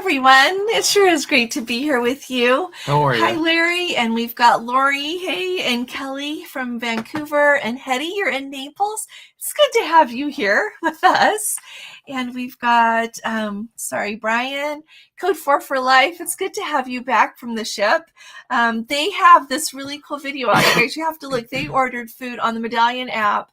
everyone. It sure is great to be here with you. How are you? Hi, Larry. And we've got Lori, hey, and Kelly from Vancouver. And Hetty, you're in Naples. It's good to have you here with us. And we've got, Brian, Code 4 for Life. It's good to have you back from the ship. They have this really cool video out, you guys. You have to look. They ordered food on the Medallion app.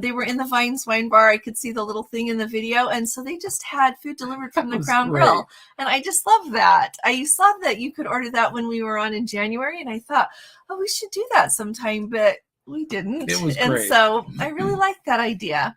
They were in the Vines Wine Bar. I could see the little thing in the video. And so they just had food delivered from the Crown Grill. And I just love that. I saw that you could order that when we were on in January. And I thought, oh, we should do that sometime. But we didn't. It was and great. So I really like that idea.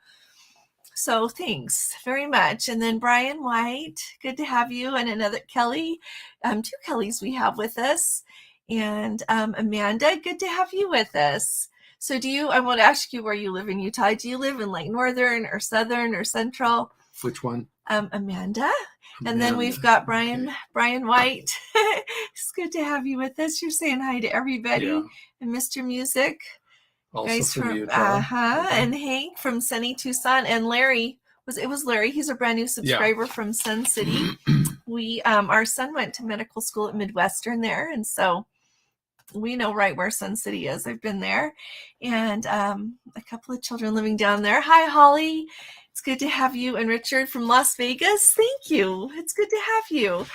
So thanks very much. And then Brian White, good to have you. And another Kelly, two Kellys we have with us. And Amanda, good to have you with us. So I want to ask you where you live in Utah. Do you live in like northern or southern or central? Which one? Amanda. And then we've got Brian White. It's good to have you with us. You're saying hi to everybody. Yeah. And Mr. Music. Also Guys from from Utah. And Hank from sunny Tucson. And Larry, it was Larry. He's a brand new subscriber from Sun City. Our son went to medical school at Midwestern there. And so we know right where Sun City is. I've been there. And a couple of children living down there. Hi, Holly. It's good to have you. And Richard from Las Vegas. Thank you. It's good to have you.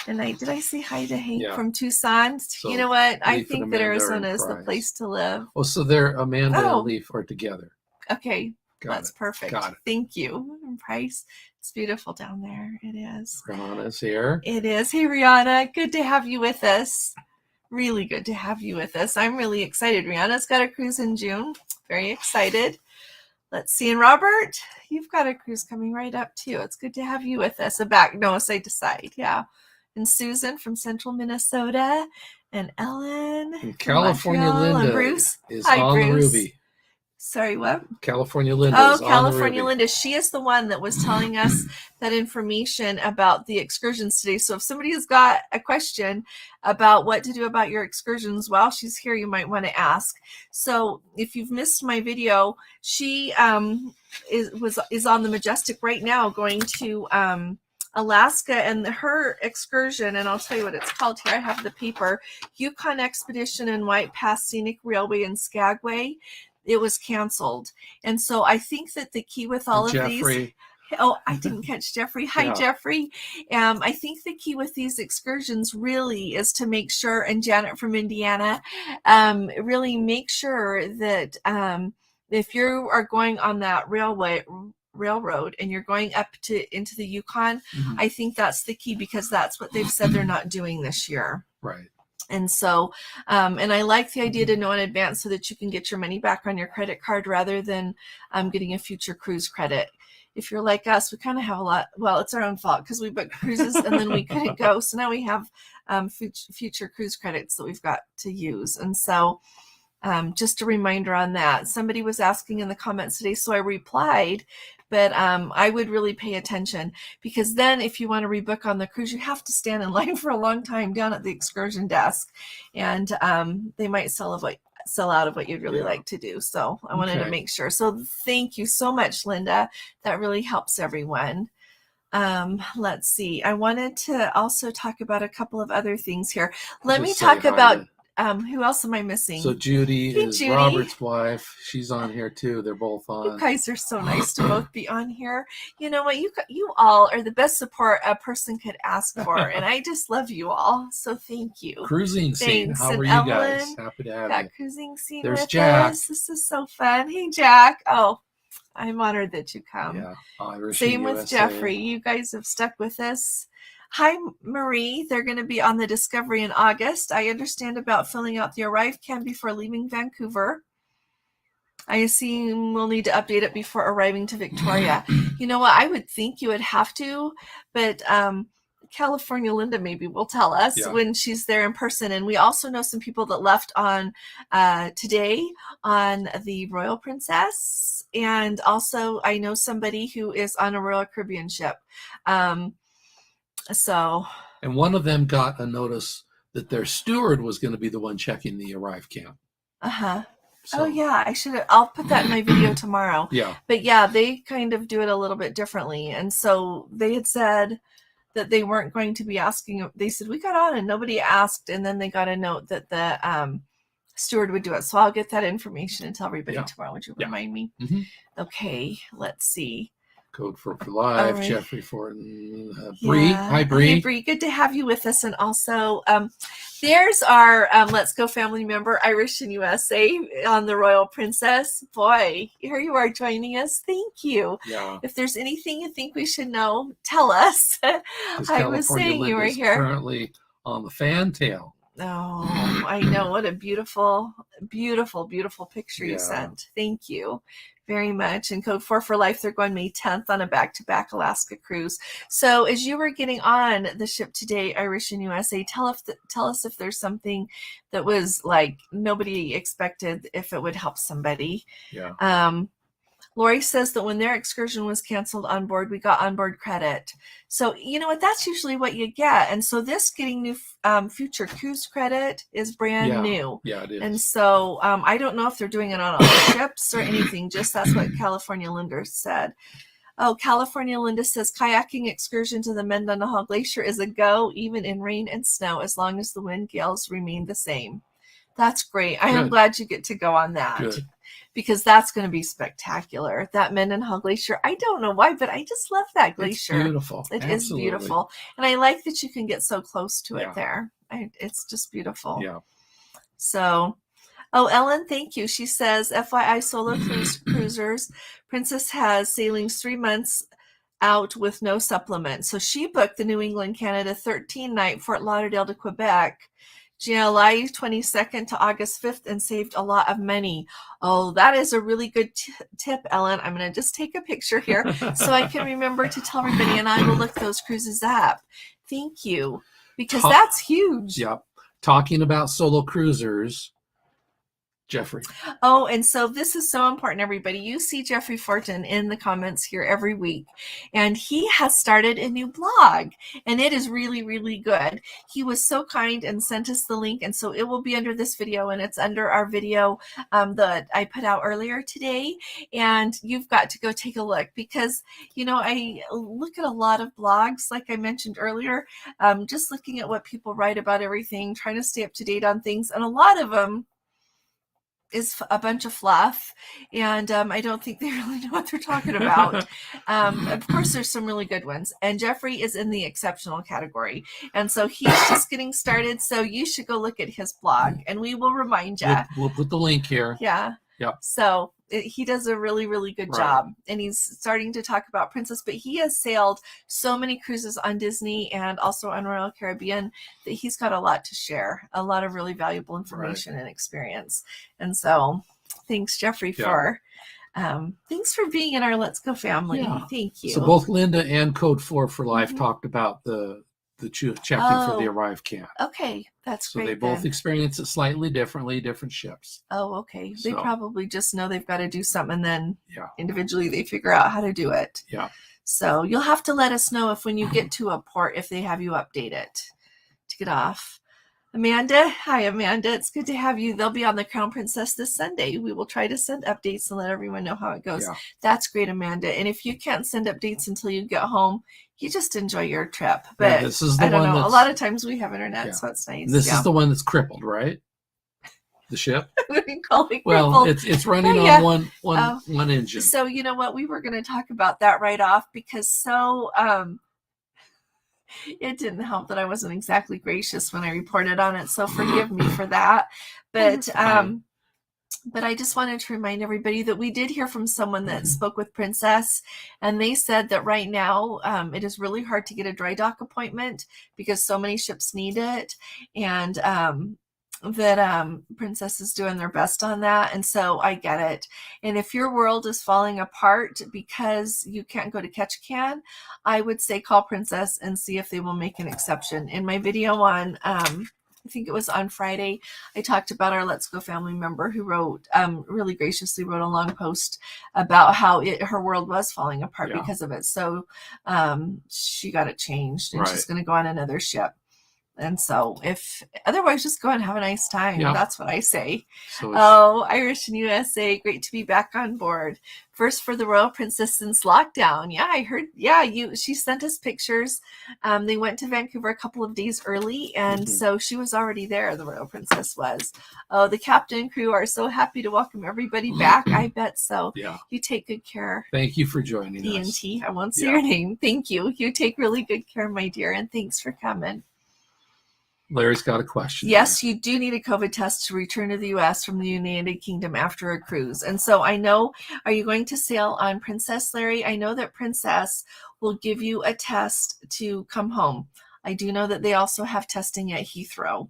And did I say hi to Hank from Tucson? So you know what? I think that Arizona is the place to live. Oh, so Amanda and Leaf are together. Okay. That's perfect. Got it. Thank you. And Price. It's beautiful down there. It is. Rihanna's here. It is. Hey, Rihanna. Good to have you with us. Really good to have you with us. I'm really excited. Rihanna's got a cruise in June. Very excited. Let's see. And Robert, you've got a cruise coming right up too. It's good to have you with us. Side to side. Yeah. And Susan from Central Minnesota. And Ellen. And California Linda and Bruce. is Hi, on Bruce. the Ruby. Sorry, what? California Linda is on California the Ruby. Linda. She is the one that was telling us that information about the excursions today. So if somebody has got a question about what to do about your excursions while she's here, you might want to ask. So if you've missed my video, she is on the Majestic right now going to Alaska, and her excursion, and I'll tell you what it's called here. I have the paper. Yukon Expedition and White Pass Scenic Railway in Skagway. It was canceled. And so I think that the key with all of these. Oh, I didn't catch Jeffrey. Hi, Jeffrey. I think the key with these excursions really is to make sure, and Janet from Indiana, really make sure that if you are going on that railroad and you're going up into the Yukon, I think that's the key, because that's what they've said they're not doing this year. Right. And so, and I like the idea to know in advance so that you can get your money back on your credit card rather than getting a future cruise credit. If you're like us, we kind of have a lot. Well, it's our own fault because we booked cruises and then we couldn't go. So now we have future cruise credits that we've got to use. And so just a reminder on that. Somebody was asking in the comments today, so I replied. But I would really pay attention, because then if you want to rebook on the cruise, you have to stand in line for a long time down at the excursion desk, and they might sell out of what you'd really like to do. So I wanted to make sure. So thank you so much, Linda. That really helps everyone. Let's see. I wanted to also talk about a couple of other things here. Let me talk about who else am I missing? So Judy is Judy. Robert's wife. She's on here too. They're both on. You guys are so nice to both be on here. You know what? You all are the best support a person could ask for, and I just love you all. So thank you. Cruising scene. Thanks. How And are you Ellen, guys? Happy to have got you. cruising scene There's with Jack. us. This is so fun. Hey, Jack. Oh, I'm honored that you come. Yeah. Irish Same and with USA. Jeffrey. You guys have stuck with us. Hi, Marie. They're going to be on the Discovery in August. I understand about filling out the Arrive Can before leaving Vancouver. I assume we'll need to update it before arriving to Victoria. You know what? I would think you would have to, but California Linda maybe will tell us when she's there in person. And we also know some people that left on today on the Royal Princess. And also I know somebody who is on a Royal Caribbean ship. And one of them got a notice that their steward was going to be the one checking the Arrive Camp. So, oh yeah, I'll put that in my video tomorrow. Yeah. But yeah, they kind of do it a little bit differently. And so they had said that they weren't going to be asking. They said, we got on and nobody asked. And then they got a note that the steward would do it. So I'll get that information and tell everybody tomorrow. Would you remind me? Mm-hmm. Okay, let's see. Code for life, right. Jeffrey Fortin, Bree. Hi, Bree. Hey, Bree. Good to have you with us. And also, there's our Let's Go family member, Irish and USA, on the Royal Princess. Boy, here you are joining us. Thank you. Yeah. If there's anything you think we should know, tell us. I was saying you were here. Currently on the fantail. Oh, I know. What a beautiful, beautiful, beautiful picture you sent. Thank you very much. And code 4 for life, they're going May 10th on a back-to-back Alaska cruise. So as you were getting on the ship today, Irish and USA, tell us if there's something that was like nobody expected, if it would help somebody. Yeah. Lori says that when their excursion was canceled on board, we got onboard credit. So you know what? That's usually what you get. And so this getting new future cruise credit is brand new. Yeah, it is. And so I don't know if they're doing it on all ships or anything. Just that's what California Linda said. Oh, California Linda says kayaking excursion to the Mendenhall Glacier is a go, even in rain and snow, as long as the wind gales remain the same. That's great. I am glad you get to go on that. Good. Because that's going to be spectacular. That Mendenhall Glacier, I don't know why, but I just love that glacier. It's beautiful. It is beautiful. And I like that you can get so close to it there. It's just beautiful. Yeah. So, Ellen, thank you. She says, FYI, solo cruisers, Princess has sailings 3 months out with no supplement. So she booked the New England, Canada 13-night Fort Lauderdale to Quebec, July 22nd to August 5th, and saved a lot of money. Oh, that is a really good tip, Ellen. I'm going to just take a picture here so I can remember to tell everybody, and I will look those cruises up. Thank you, because that's huge. Yeah. Talking about solo cruisers, Jeffrey. Oh, and so this is so important, everybody. You see Jeffrey Fortin in the comments here every week, and he has started a new blog, and it is really, really good. He was so kind and sent us the link, and so it will be under this video, and it's under our video that I put out earlier today, and you've got to go take a look, because, you know, I look at a lot of blogs, like I mentioned earlier, just looking at what people write about everything, trying to stay up to date on things, and a lot of them is a bunch of fluff, and I don't think they really know what they're talking about. Of course, there's some really good ones, and Jeffrey is in the exceptional category, and so he's just getting started, so you should go look at his blog, and we will remind you. We'll put the link here. Yeah. So he does a really, really good job, and he's starting to talk about Princess, but he has sailed so many cruises on Disney and also on Royal Caribbean that he's got a lot to share, a lot of really valuable information and experience. And so thanks, Jeffrey, for thanks for being in our Let's Go family. Thank you. So both Linda and Code 4 for Life talked about the checking for the Arrive camp. Okay, that's great. So they both experience it slightly differently, different ships. Oh, okay. They probably just know they've got to do something, and then individually they figure out how to do it. Yeah. So you'll have to let us know if when you get to a port, if they have you update it to get off. Amanda, hi Amanda, it's good to have you. They'll be on the Crown Princess this Sunday. We will try to send updates and let everyone know how it goes. Yeah. That's great, Amanda. And if you can't send updates until you get home, you just enjoy your trip. But this is the I don't know. A lot of times we have internet, so it's nice. This is the one that's crippled, right? The ship? We call it crippled. Well, it's running on one engine. So you know what? We were going to talk about that right off, because it didn't help that I wasn't exactly gracious when I reported on it, so forgive me for that. But I just wanted to remind everybody that we did hear from someone that spoke with Princess, and they said that right now it is really hard to get a dry dock appointment because so many ships need it, and that Princess is doing their best on that. And so I get it. And if your world is falling apart because you can't go to Ketchikan, I would say call Princess and see if they will make an exception. In my video on I think it was on Friday, I talked about our Let's Go family member who wrote, really graciously wrote a long post about how her world was falling apart because of it. So she got it changed, and she's going to go on another ship. And so if otherwise, just go and have a nice time. Yeah. That's what I say. So Irish and USA, great to be back on board. First for the Royal Princess since lockdown. Yeah, I heard. Yeah, she sent us pictures. They went to Vancouver a couple of days early, and so she was already there. The Royal Princess was. Oh, the captain and crew are so happy to welcome everybody back. I bet so. Yeah. You take good care. Thank you for joining us. ENT. I won't say your name. Thank you. You take really good care, my dear, and thanks for coming. Larry's got a question. Yes, you do need a COVID test to return to the U.S. from the United Kingdom after a cruise. And so I know, are you going to sail on Princess, Larry? I know that Princess will give you a test to come home. I do know that they also have testing at Heathrow.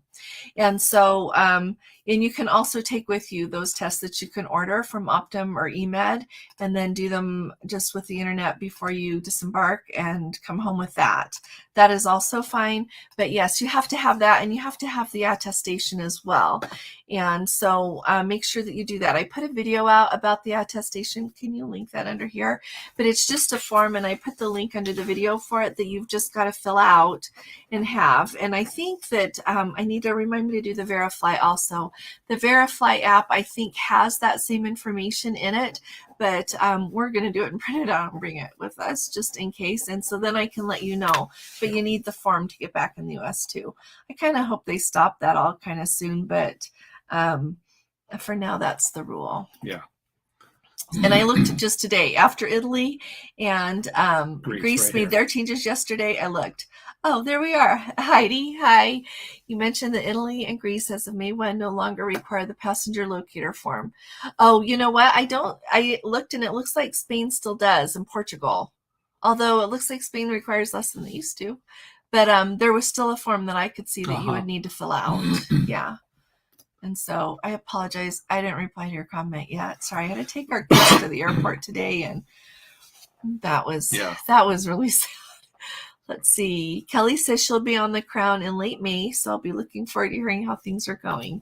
And so, and you can also take with you those tests that you can order from Optum or eMed, and then do them just with the internet before you disembark and come home with that. That is also fine. But yes, you have to have that, and you have to have the attestation as well. And so make sure that you do that. I put a video out about the attestation. Can you link that under here? But it's just a form, and I put the link under the video for it that you've just got to fill out and have. And I think that I need to remind me to do the Verify also. The Verify app, I think, has that same information in it, but we're going to do it and print it out and bring it with us just in case. And so then I can let you know. But you need the form to get back in the U.S. too. I kind of hope they stop that all kind of soon, but for now, that's the rule. Yeah. And I looked just today after Italy and Greece right made their changes yesterday. I looked. Oh, there we are. Heidi, hi. You mentioned that Italy and Greece as of May 1 no longer require the passenger locator form. Oh, you know what? I looked and it looks like Spain still does, and Portugal. Although it looks like Spain requires less than they used to. But there was still a form that I could see that you would need to fill out. Yeah. And so I apologize. I didn't reply to your comment yet. Sorry, I had to take our kids to the airport today, and that was really sad. Let's see. Kelly says she'll be on the Crown in late May, so I'll be looking forward to hearing how things are going.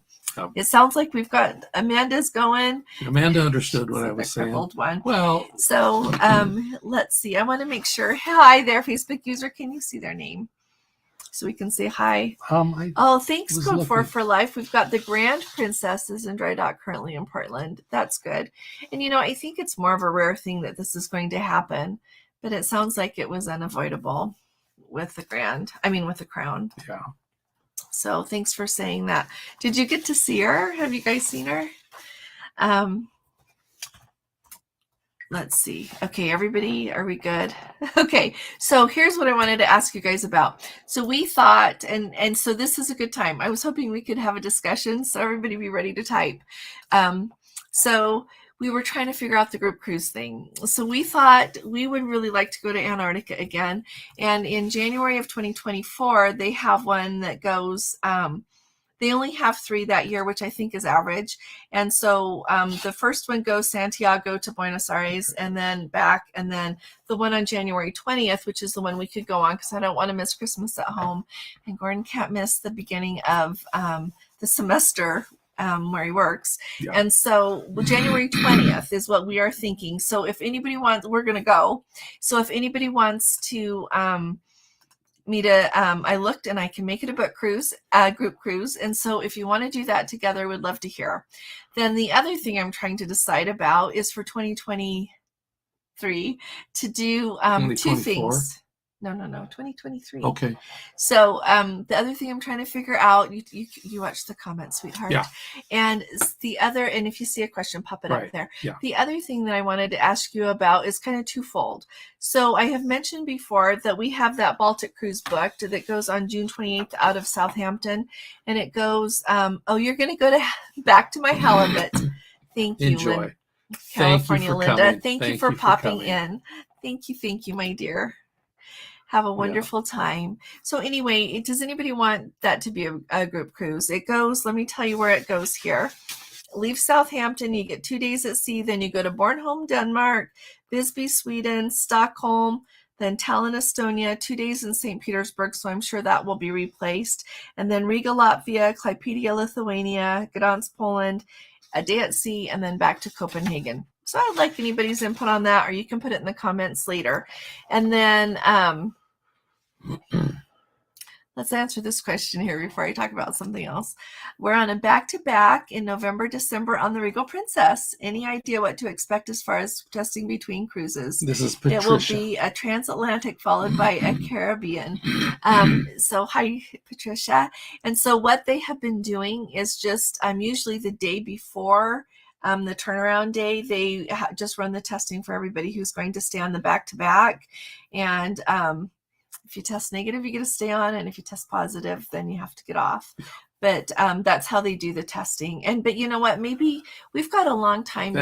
It sounds like we've got Amanda's going. Amanda understood what I was saying. One. Well, so let's see. I want to make sure. Hi there, Facebook user. Can you see their name? So we can say hi. Thanks, Code 4 for Life. We've got the Grand Princesses in dry dock currently in Portland. That's good. And, I think it's more of a rare thing that this is going to happen, but it sounds like it was unavoidable with the Crown. Yeah. So thanks for saying that. Did you get to see her? Have you guys seen her? Let's see. Okay, everybody, are we good? Okay, so here's what I wanted to ask you guys about. So we thought, and so this is a good time. I was hoping we could have a discussion, so everybody be ready to type. So we were trying to figure out the group cruise thing. So we thought we would really like to go to Antarctica again. And in January of 2024, they have one that goes, they only have 3 that year, which I think is average. And so the first one goes Santiago to Buenos Aires and then back. And then the one on January 20th, which is the one we could go on because I don't want to miss Christmas at home. And Gordon can't miss the beginning of the semester where he works. Yeah. And so January 20th is what we are thinking. So if anybody wants, we're going to go. So if anybody wants to I looked and I can make it a group cruise. And so if you want to do that together, we'd love to hear. Then the other thing I'm trying to decide about is for 2023 to do 2 things. No, 2023. Okay. So the other thing I'm trying to figure out, you watch the comments, sweetheart. Yeah. And the other, and if you see a question, pop it up there. Yeah. The other thing that I wanted to ask you about is kind of twofold. So I have mentioned before that we have that Baltic Cruise booked that goes on June 28th out of Southampton. And it goes, you're going to go back to my halibut. Thank you. Enjoy. California, Linda. Thank you for popping in. Thank you, my dear. Have a wonderful time. So anyway, does anybody want that to be a group cruise? It goes, let me tell you where it goes here. Leave Southampton, you get 2 days at sea, then you go to Bornholm, Denmark, Visby, Sweden, Stockholm, then Tallinn, Estonia, 2 days in St. Petersburg, so I'm sure that will be replaced. And then Riga, Latvia, Klaipėda, Lithuania, Gdansk, Poland, a day at sea, and then back to Copenhagen. So I'd like anybody's input on that, or you can put it in the comments later. And then Let's answer this question here before I talk about something else. We're on a back-to-back in November, December on the Regal Princess. Any idea what to expect as far as testing between cruises? This is Patricia. It will be a transatlantic followed by a Caribbean. So hi, Patricia. And so what they have been doing is just usually the day before the turnaround day, they just run the testing for everybody who's going to stay on the back-to-back. And if you test negative, you get to stay on, and if you test positive, then you have to get off. But that's how they do the testing. But you know what? Maybe we've got a long time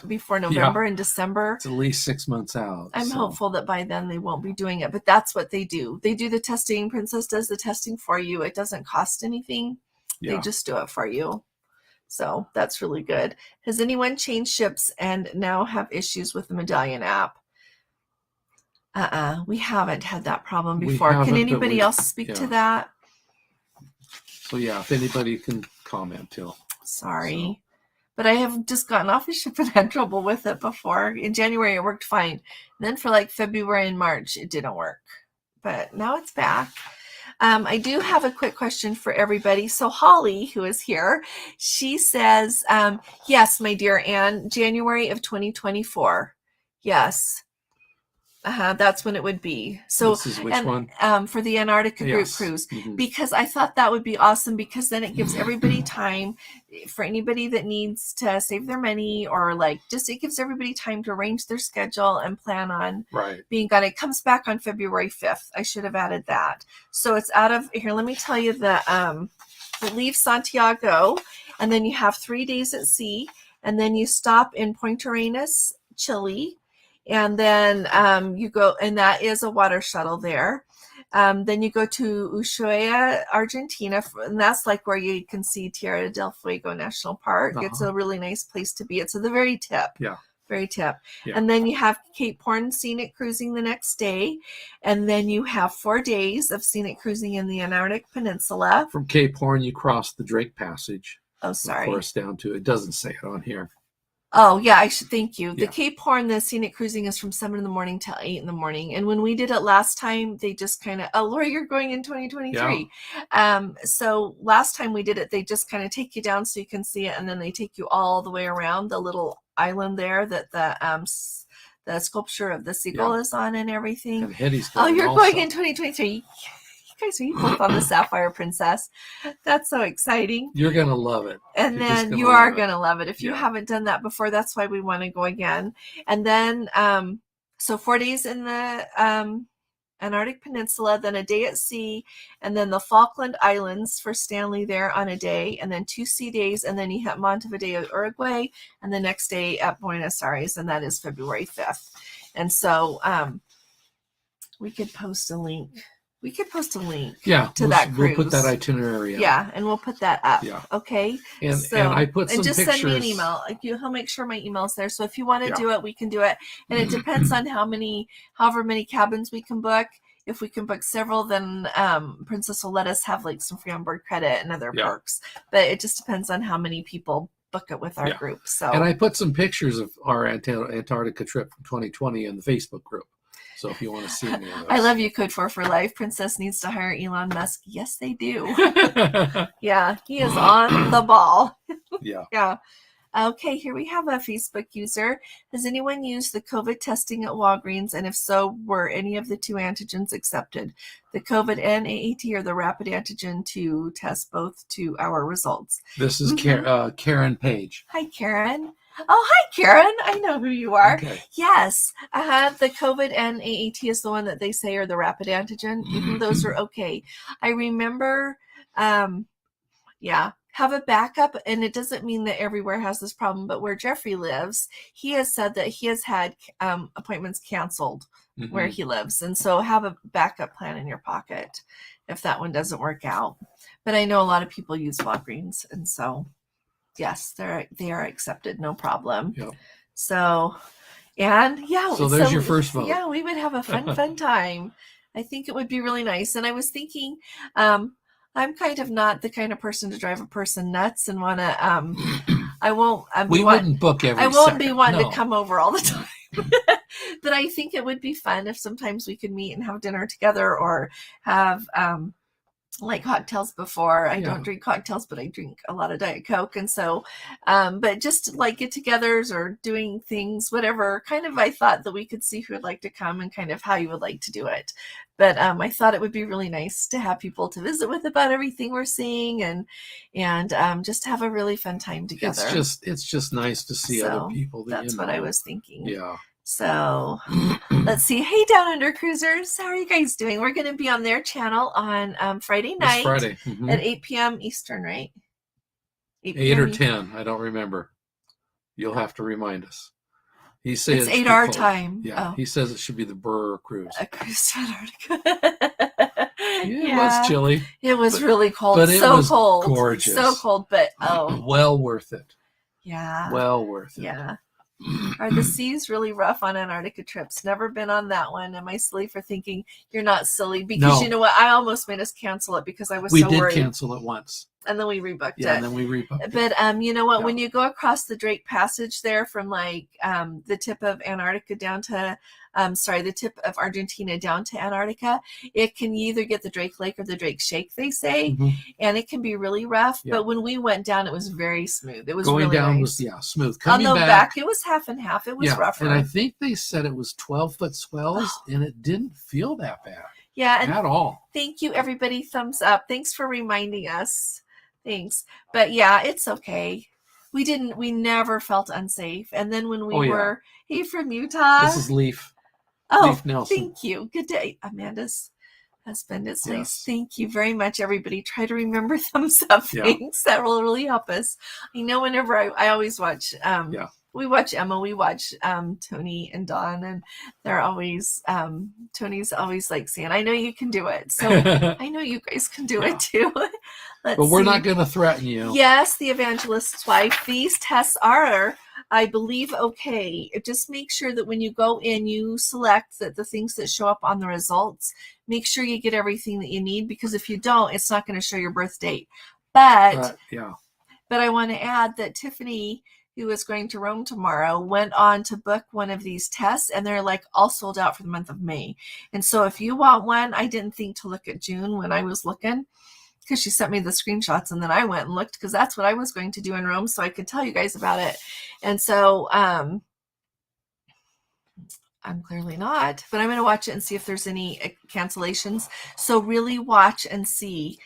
before November and December. It's at least 6 months out. I'm hopeful that by then they won't be doing it. But that's what they do. They do the testing. Princess does the testing for you. It doesn't cost anything. Yeah. They just do it for you. So that's really good. Has anyone changed ships and now have issues with the Medallion app? We haven't had that problem before. Can anybody else speak to that? So yeah, if anybody can comment too. Sorry. But I have just gotten off the ship and had trouble with it before. In January, it worked fine. And then for like February and March, it didn't work. But now it's back. I do have a quick question for everybody. So Holly, who is here, she says, yes, my dear Anne, January of 2024. Yes. That's when it would be. So this is which one? For the Antarctica group cruise, because I thought that would be awesome, because then it gives everybody time for anybody that needs to save their money, or like it gives everybody time to arrange their schedule and plan on being gone. It comes back on February 5th. I should have added that. So it's out of here. Let me tell you it leaves Santiago, and then you have 3 days at sea, and then you stop in Punta Arenas, Chile. And then you go, and that is a water shuttle there. Then you go to Ushuaia, Argentina, and that's like where you can see Tierra del Fuego National Park. It's a really nice place to be. It's at the very tip. Yeah. Very tip. Yeah. And then you have Cape Horn scenic cruising the next day. And then you have 4 days of scenic cruising in the Antarctic Peninsula. From Cape Horn, you cross the Drake Passage. Oh, sorry. Of course, down to, it doesn't say it on here. Oh, yeah, I should thank you. The Cape Horn, the scenic cruising is from 7 in the morning till 8 in the morning. And when we did it last time, they just kind of, Laura, you're going in 2023. Yeah. So last time we did it, they just kind of take you down so you can see it. And then they take you all the way around the little island there that the sculpture of the seagull is on and everything. And Hetty's going going in 2023. Guys, are you both on the Sapphire Princess? That's so exciting. You're going to love it. And then you are going to love it. If you haven't done that before, that's why we want to go again. And then, so 4 days in the Antarctic Peninsula, then a day at sea, and then the Falkland Islands for Stanley there on a day, and then 2 sea days, and then you hit Montevideo, Uruguay, and the next day at Buenos Aires, and that is February 5th. And so we could post a link. We could post a link to that cruise. We'll put that itinerary up. Yeah, and we'll put that up. Yeah. Okay. And I put some pictures. And just send me an email. He'll make sure my email's there. So if you want to do it, we can do it. And it depends on however many cabins we can book. If we can book several, then Princess will let us have like some free onboard credit and other perks. But it just depends on how many people book it with our group. So. And I put some pictures of our Antarctica trip from 2020 in the Facebook group. So if you want to see any of those. I love you, Code 4 for life. Princess needs to hire Elon Musk. Yes, they do. Yeah, he is on the ball. Yeah. Okay, here we have a Facebook user. Has anyone used the COVID testing at Walgreens? And if so, were any of the 2 antigens accepted? The COVID and AAT or the rapid antigen to test both to our results? This is Karen Page. Hi, Karen. Oh, hi, Karen. I know who you are. Okay. Yes. The COVID and AAT is the one that they say are the rapid antigen. Those are okay. I remember, have a backup. And it doesn't mean that everywhere has this problem, but where Jeffrey lives, he has said that he has had appointments canceled where he lives. And so have a backup plan in your pocket if that one doesn't work out. But I know a lot of people use Walgreens, and so yes, they are accepted, no problem. Yep. So, and so there's your first vote. Yeah, we would have a fun time. I think it would be really nice. And I was thinking, I'm kind of not the kind of person to drive a person nuts and want to. We wouldn't book every. I won't be wanting to come over all the time. But I think it would be fun if sometimes we could meet and have dinner together, or have like cocktails before. I don't drink cocktails, but I drink a lot of Diet Coke. And so, but just like get-togethers or doing things, whatever, kind of, I thought that we could see who would like to come and kind of how you would like to do it. But I thought it would be really nice to have people to visit with about everything we're seeing, and just have a really fun time together. It's just nice to see other people. That's what I was thinking. Yeah. So let's see. Hey, Down Under Cruisers, how are you guys doing? We're going to be on their channel on Friday night at 8 p.m. Eastern, right? 8 or 10. I don't remember. You'll have to remind us. He says it's 8 our time. Yeah, He says it should be the Burr cruise. A cruise to Antarctica. It was chilly. It was really cold. But it was cold. Gorgeous. So cold, but well worth it. Yeah. Well worth it. Yeah. Are the seas really rough on Antarctica trips? Never been on that one. Am I silly for thinking? You're not silly, because you know what? I almost made us cancel it because I was so worried. We did cancel it once. And then we rebooked it. And then we rebooked it. But you know what? When you go across the Drake Passage there from like the tip of Antarctica down to the tip of Argentina down to Antarctica, it can either get the Drake Lake or the Drake Shake, they say, and it can be really rough. Yeah. But when we went down, it was very smooth. It was going really down nice. was smooth. Coming on the back, it was half and half. It was rougher. And I think they said it was 12-foot swells, and it didn't feel that bad. Yeah, and at all. Thank you, everybody. Thumbs up. Thanks for reminding us. Thanks. But yeah, it's okay. We never felt unsafe. And then when we were, hey, from Utah. This is Leaf. Oh, Leaf Nelson. Thank you. Good day. Amanda's husband. It's nice. Thank you very much, everybody. Try to remember thumbs up things. That will really help us. I know whenever I always watch, we watch Emma, we watch Tony and Dawn, and they're always, Tony's always like saying, I know you can do it. So I know you guys can do it too. But we're not going to threaten you. Yes, the evangelist's wife. These tests are, I believe, okay. Just make sure that when you go in, you select that the things that show up on the results, make sure you get everything that you need, because if you don't, it's not going to show your birth date. But I want to add that Tiffany, who is going to Rome tomorrow, went on to book one of these tests, and they're like all sold out for the month of May. And so if you want one, I didn't think to look at June when I was looking, because she sent me the screenshots, and then I went and looked because that's what I was going to do in Rome, so I could tell you guys about it. And so I'm clearly not, but I'm going to watch it and see if there's any cancellations. So really watch and see,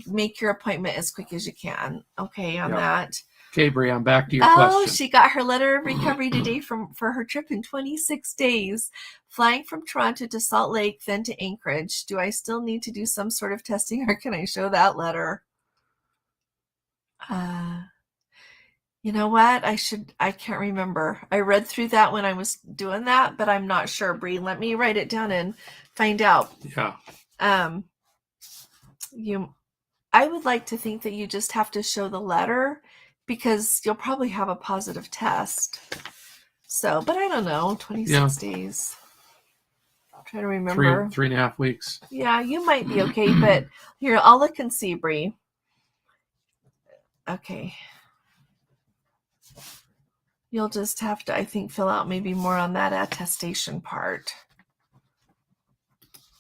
make your appointment as quick as you can. Okay, on that. Okay, Bri, I'm back to your question. Oh, she got her letter of recovery today for her trip in 26 days, flying from Toronto to Salt Lake, then to Anchorage. Do I still need to do some sort of testing, or can I show that letter? You know what? I can't remember. I read through that when I was doing that, but I'm not sure, Bri. Let me write it down and find out. Yeah. I would like to think that you just have to show the letter, because you'll probably have a positive test. So, but I don't know, 26 days. I'm trying to remember. 3.5 weeks. Yeah, you might be okay, but here, I'll look and see, Bri. Okay. You'll just have to, I think, fill out maybe more on that attestation part.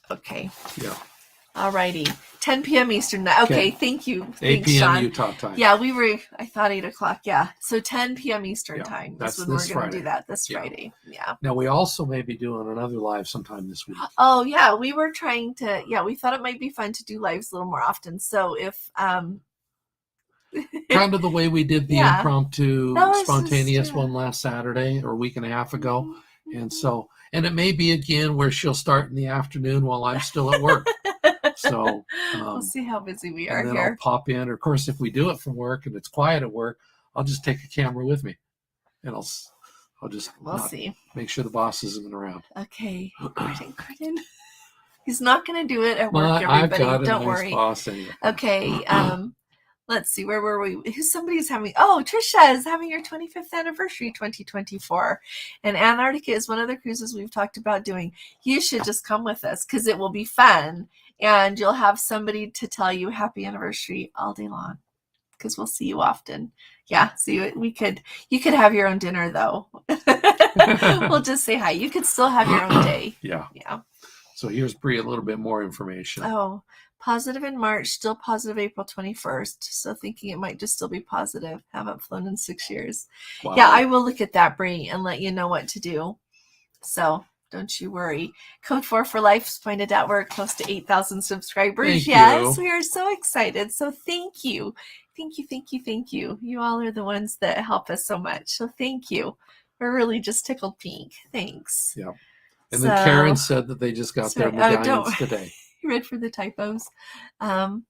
Okay. Yeah. All righty. 10 p.m. Eastern. Okay, thank you. 8 p.m. Sean. Utah time. Yeah, I thought 8 o'clock. Yeah. So 10 p.m. Eastern time. That's when we're going to do that this Friday. Yeah. Now, we also may be doing another live sometime this week. Oh, yeah. We were trying to, we thought it might be fun to do lives a little more often. So if, kind of the way we did the impromptu, spontaneous one last Saturday or a week and a half ago. Mm-hmm. And it may be again where she'll start in the afternoon while I'm still at work. So we'll see how busy we are and then here. I'll pop in. Or of course, if we do it from work and it's quiet at work, I'll just take a camera with me, and I'll just see. Make sure the boss isn't around. Okay, Gordon. He's not going to do it at work. Everybody, I've got don't a nice worry. Boss anyway. Okay. Let's see, where were we? Somebody's having, Trisha is having your 25th anniversary 2024. And Antarctica is one of the cruises we've talked about doing. You should just come with us, because it will be fun. And you'll have somebody to tell you happy anniversary all day long, because we'll see you often. Yeah, you could have your own dinner, though. We'll just say hi. You could still have your own day. Yeah. So here's Bri a little bit more information. Oh, Positive in March, still positive April 21st. So thinking it might just still be positive. Haven't flown in 6 years. Wow. Yeah, I will look at that, Brie, and let you know what to do. So don't you worry. Code 4 for Life pointed out we're close to 8,000 subscribers. Yes, we are so excited. So thank you. Thank you. You all are the ones that help us so much. So thank you. We're really just tickled pink. Thanks. Yeah. And then Karen said that they just got their medallions today. Read for the typos. And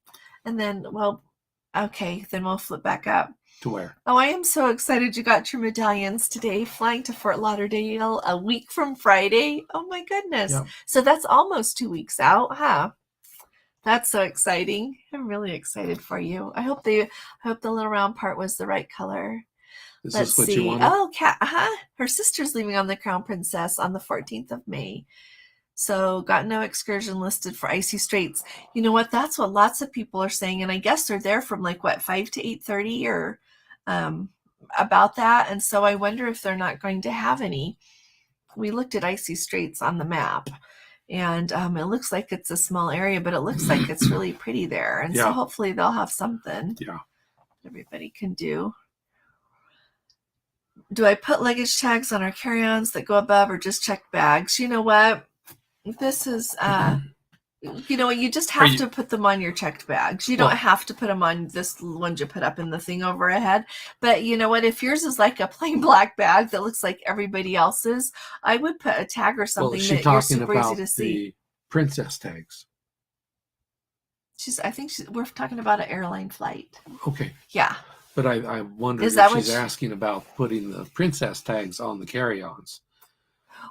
then, well, okay, then we'll flip back up. To where? Oh, I am so excited you got your medallions today, flying to Fort Lauderdale a week from Friday. Oh my goodness. Yeah. So that's almost 2 weeks out, huh? That's so exciting. I'm really excited for you. I hope the little round part was the right color. Let's see. You wanted? Oh, her sister's leaving on the Crown Princess on the 14th of May. So got no excursion listed for Icy Straits. You know what? That's what lots of people are saying. And I guess they're there from 5 to 8:30 or about that. And so I wonder if they're not going to have any. We looked at Icy Straits on the map. And it looks like it's a small area, but it looks like it's really pretty there. And so hopefully they'll have something everybody can do. Do I put luggage tags on our carry-ons that go above or just check bags? You know what? This is, you just have to put them on your checked bags. You don't have to put them on this one you put up in the thing overhead. But you know what? If yours is like a plain black bag that looks like everybody else's, I would put a tag or something that you're super easy to see. The princess tags. We're talking about an airline flight. Okay. Yeah. But I wondered if she's asking about putting the princess tags on the carry-ons.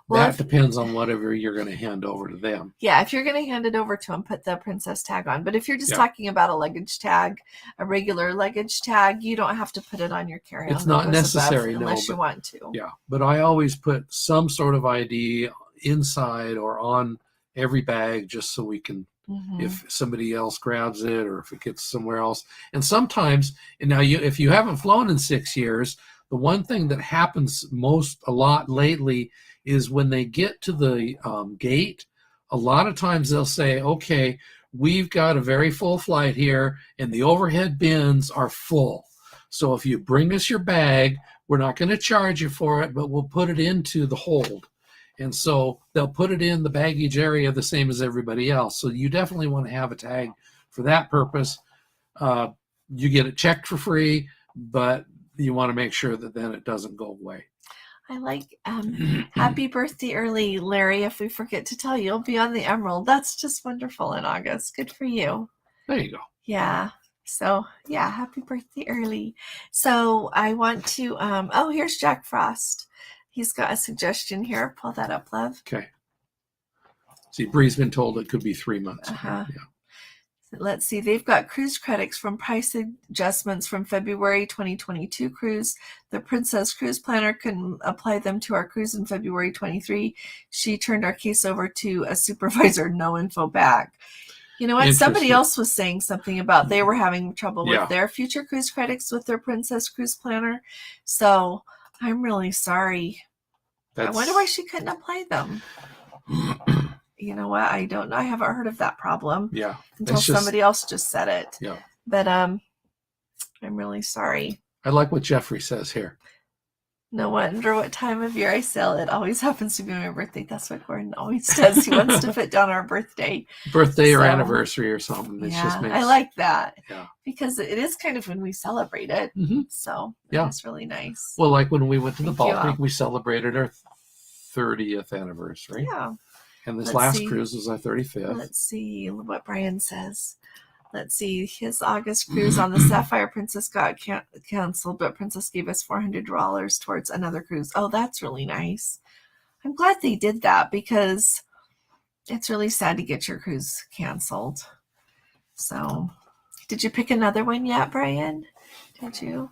Well, that depends on whatever you're going to hand over to them. Yeah, if you're going to hand it over to them, put the princess tag on. But if you're just talking about a luggage tag, a regular luggage tag, you don't have to put it on your carry-on. It's not necessary, unless you want to. Yeah, but I always put some sort of ID inside or on every bag just so we can, if somebody else grabs it or if it gets somewhere else. And sometimes, if you haven't flown in 6 years, the one thing that happens a lot lately is when they get to the gate, a lot of times they'll say, okay, we've got a very full flight here and the overhead bins are full. So if you bring us your bag, we're not going to charge you for it, but we'll put it into the hold. And so they'll put it in the baggage area the same as everybody else. So you definitely want to have a tag for that purpose. You get it checked for free, but you want to make sure that then it doesn't go away. I like happy birthday early, Larry. If we forget to tell you, you'll be on the Emerald. That's just wonderful in August. Good for you. There you go. Yeah. So happy birthday early. So I want to here's Jack Frost. He's got a suggestion here. Pull that up, love. Okay. See, Bree's been told it could be 3 months. Yeah. Let's see. They've got cruise credits from price adjustments from February 2022 cruise. The Princess Cruise Planner can apply them to our cruise in February 23. She turned our case over to a supervisor. No info back. You know what? Somebody else was saying something about they were having trouble with their future cruise credits with their Princess Cruise Planner. So I'm really sorry. I wonder why she couldn't apply them. You know what? I don't know. I haven't heard of that problem. Yeah. Until somebody else just said it. Yeah. But I'm really sorry. I like what Jeffrey says here. No wonder what time of year I sail. It always happens to be my birthday. That's what Gordon always does. He wants to fit down our birthday. Or anniversary or something. It's just I like that. Yeah. Because it is kind of when we celebrate it. So it's really nice. Well, like when we went to the Baltic, we celebrated our 30th anniversary. Yeah. And this last cruise was our 35th. Let's see what Brian says. Let's see. His August cruise on the Sapphire Princess got canceled, but Princess gave us $400 towards another cruise. Oh, that's really nice. I'm glad they did that because it's really sad to get your cruise canceled. So, did you pick another one yet, Brian? Did you?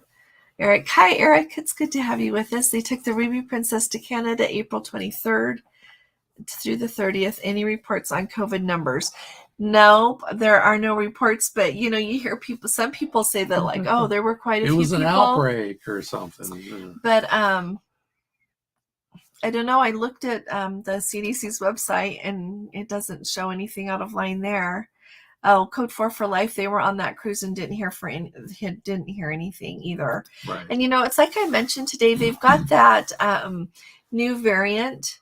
Eric. Hi, Eric. It's good to have you with us. They took the Ruby Princess to Canada April 23rd. Through the 30th. Any reports on COVID numbers? No, there are no reports, but you hear some people say that there were quite a few people. It was an outbreak or something. But I don't know. I looked at the CDC's website and it doesn't show anything out of line there. Code 4 for Life. They were on that cruise and didn't hear anything either. Right. And it's like I mentioned today, they've got that new variant.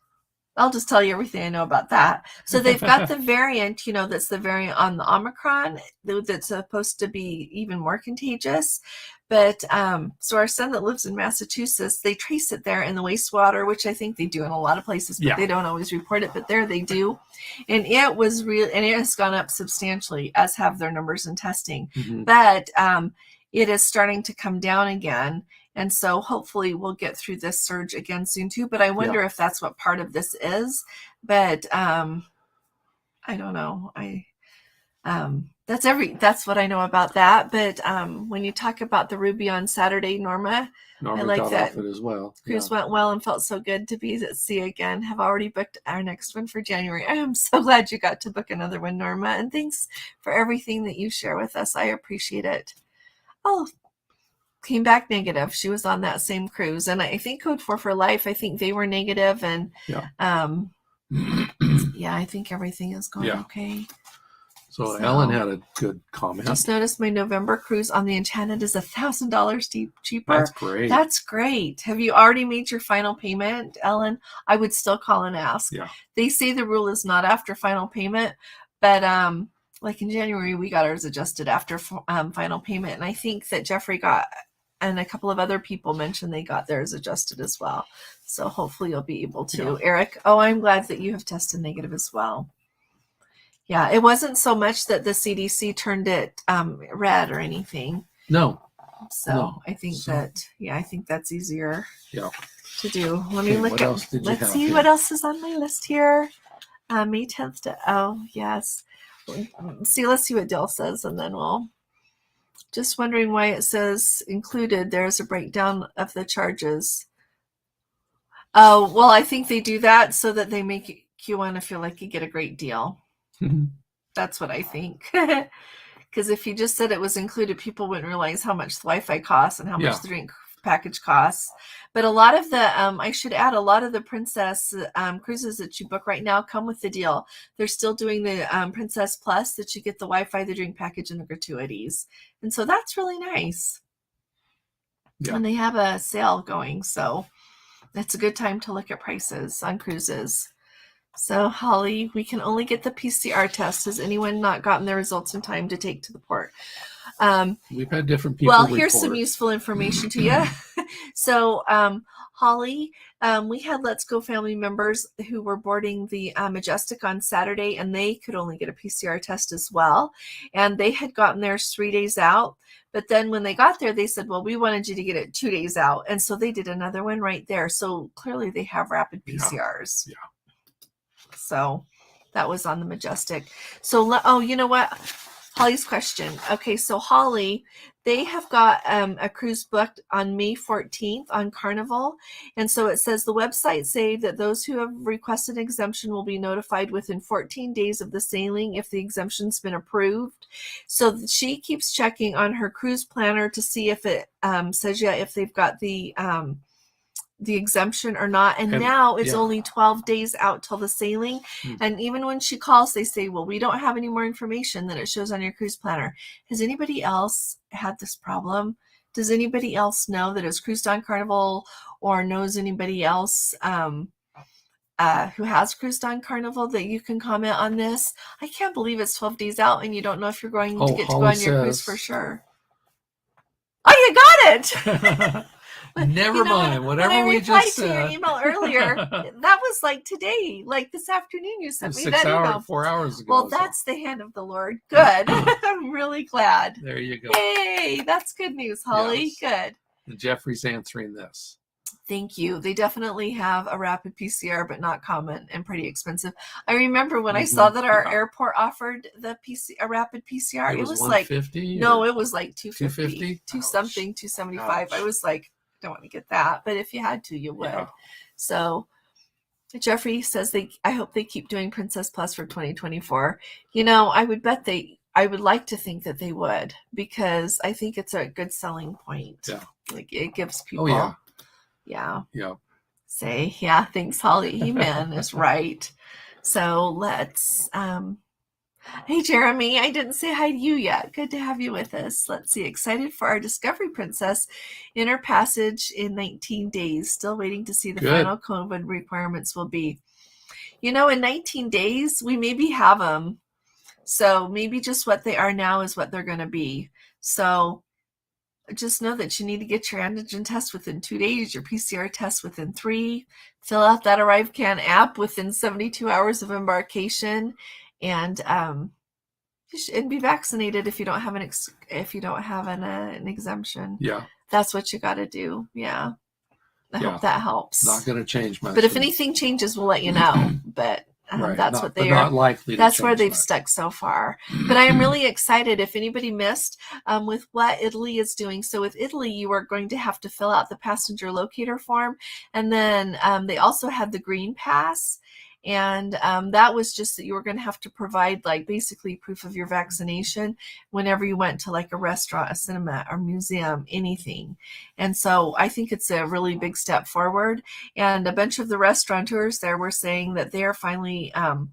I'll just tell you everything I know about that. So they've got the variant, that's the variant on the Omicron that's supposed to be even more contagious. But so our son that lives in Massachusetts, they trace it there in the wastewater, which I think they do in a lot of places, but they don't always report it. But there they do. And it was real, and it has gone up substantially, as have their numbers in testing. Mm-hmm. But it is starting to come down again. And so hopefully we'll get through this surge again soon too. But I wonder if that's what part of this is. But I don't know. That's what I know about that. But when you talk about the Ruby on Saturday, Norma I like got that off it as well. Cruise went well and felt so good to be at sea again. Have already booked our next one for January. I am so glad you got to book another one, Norma. And thanks for everything that you share with us. I appreciate it. Oh, came back negative. She was on that same cruise, and I think Code 4 for Life, I think they were negative, and I think everything is going okay. So Ellen had a good comment. Just noticed my November cruise on the Enchanted is $1,000 cheaper. That's great. That's great. Have you already made your final payment, Ellen? I would still call and ask. Yeah. They say the rule is not after final payment, but like in January, we got ours adjusted after final payment, and I think that Jeffrey got, and a couple of other people mentioned they got theirs adjusted as well. So hopefully you'll be able to. Yeah. Eric, I'm glad that you have tested negative as well. Yeah, it wasn't so much that the CDC turned it red or anything. No. So I think I think that's easier to do. Let me look at, let's see what else is on my list here. May 10th yes. Let's see what Dill says, and then we'll. Just wondering why it says included. There's a breakdown of the charges. Oh, well, I think they do that so that they make you want to feel like you get a great deal. That's what I think. Because if you just said it was included, people wouldn't realize how much the Wi-Fi costs and how much the drink package costs. But a lot of the, I should add, a lot of the Princess cruises that you book right now come with the deal. They're still doing the Princess Plus, that you get the Wi-Fi, the drink package, and the gratuities. And so that's really nice. Yeah. And they have a sale going, so it's a good time to look at prices on cruises. So, Holly, we can only get the PCR test. Has anyone not gotten their results in time to take to the port? We've had different people Well, here's some useful information to you. So, Holly, we had Let's Go family members who were boarding the Majestic on Saturday, and they could only get a PCR test as well. And they had gotten theirs 3 days out. But then when they got there, they said, well, we wanted you to get it 2 days out. And so they did another one right there. So clearly they have rapid PCRs. Yeah. So that was on the Majestic. So, you know what? Holly's question. Okay, so Holly, they have got a cruise booked on May 14th on Carnival. And so it says the website say that those who have requested exemption will be notified within 14 days of the sailing if the exemption's been approved. So she keeps checking on her cruise planner to see if it says if they've got the exemption or not. And now it's only 12 days out till the sailing. And even when she calls, they say, well, we don't have any more information than it shows on your cruise planner. Has anybody else had this problem? Does anybody else know that has cruised on Carnival, or knows anybody else who has cruised on Carnival that you can comment on this? I can't believe it's 12 days out and you don't know if you're going to get to go on your cruise for sure. Oh, you got it. Never mind. Whatever we just said. I replied to your email earlier. That was like today, like this afternoon. You sent me that email 4 hours ago. Well, that's the hand of the Lord. Good. I'm really glad. There you go. Hey, that's good news, Holly. Yes. Good. And Jeffrey's answering this. Thank you. They definitely have a rapid PCR, but not common and pretty expensive. I remember when I saw that our airport offered a rapid PCR. It was like $150. No, it was like $250, $250? $275. Ouch. I was like, don't want to get that, but if you had to, you would. Yeah. So Jeffrey says I hope they keep doing Princess Plus for 2024. I would bet I would like to think that they would, because I think it's a good selling point. Yeah. Like it gives people. Oh, yeah. Yeah. Say, thanks, Holly. He-Man is right. So let's Hey, Jeremy, I didn't say hi to you yet. Good to have you with us. Let's see. Excited for our Discovery Princess in her passage in 19 days. Still waiting to see the final COVID requirements will be. In 19 days, we maybe have them. So maybe just what they are now is what they're going to be. So just know that you need to get your antigen test within 2 days, your PCR test within 3, fill out that ArriveCan app within 72 hours of embarkation, and be vaccinated if you don't have an exemption. Yeah, that's what you got to do. Yeah, I hope that helps. Not going to change much. But if anything changes, we'll let you know. But that's what they are. Not likely. That's where they've stuck so far. But I am really excited. If anybody missed with what Italy is doing. So with Italy, you are going to have to fill out the passenger locator form, and then they also had the green pass. And that was just that you were going to have to provide basically proof of your vaccination whenever you went to a restaurant, a cinema, or museum, anything. And so I think it's a really big step forward. And a bunch of the restaurateurs there were saying that they are finally,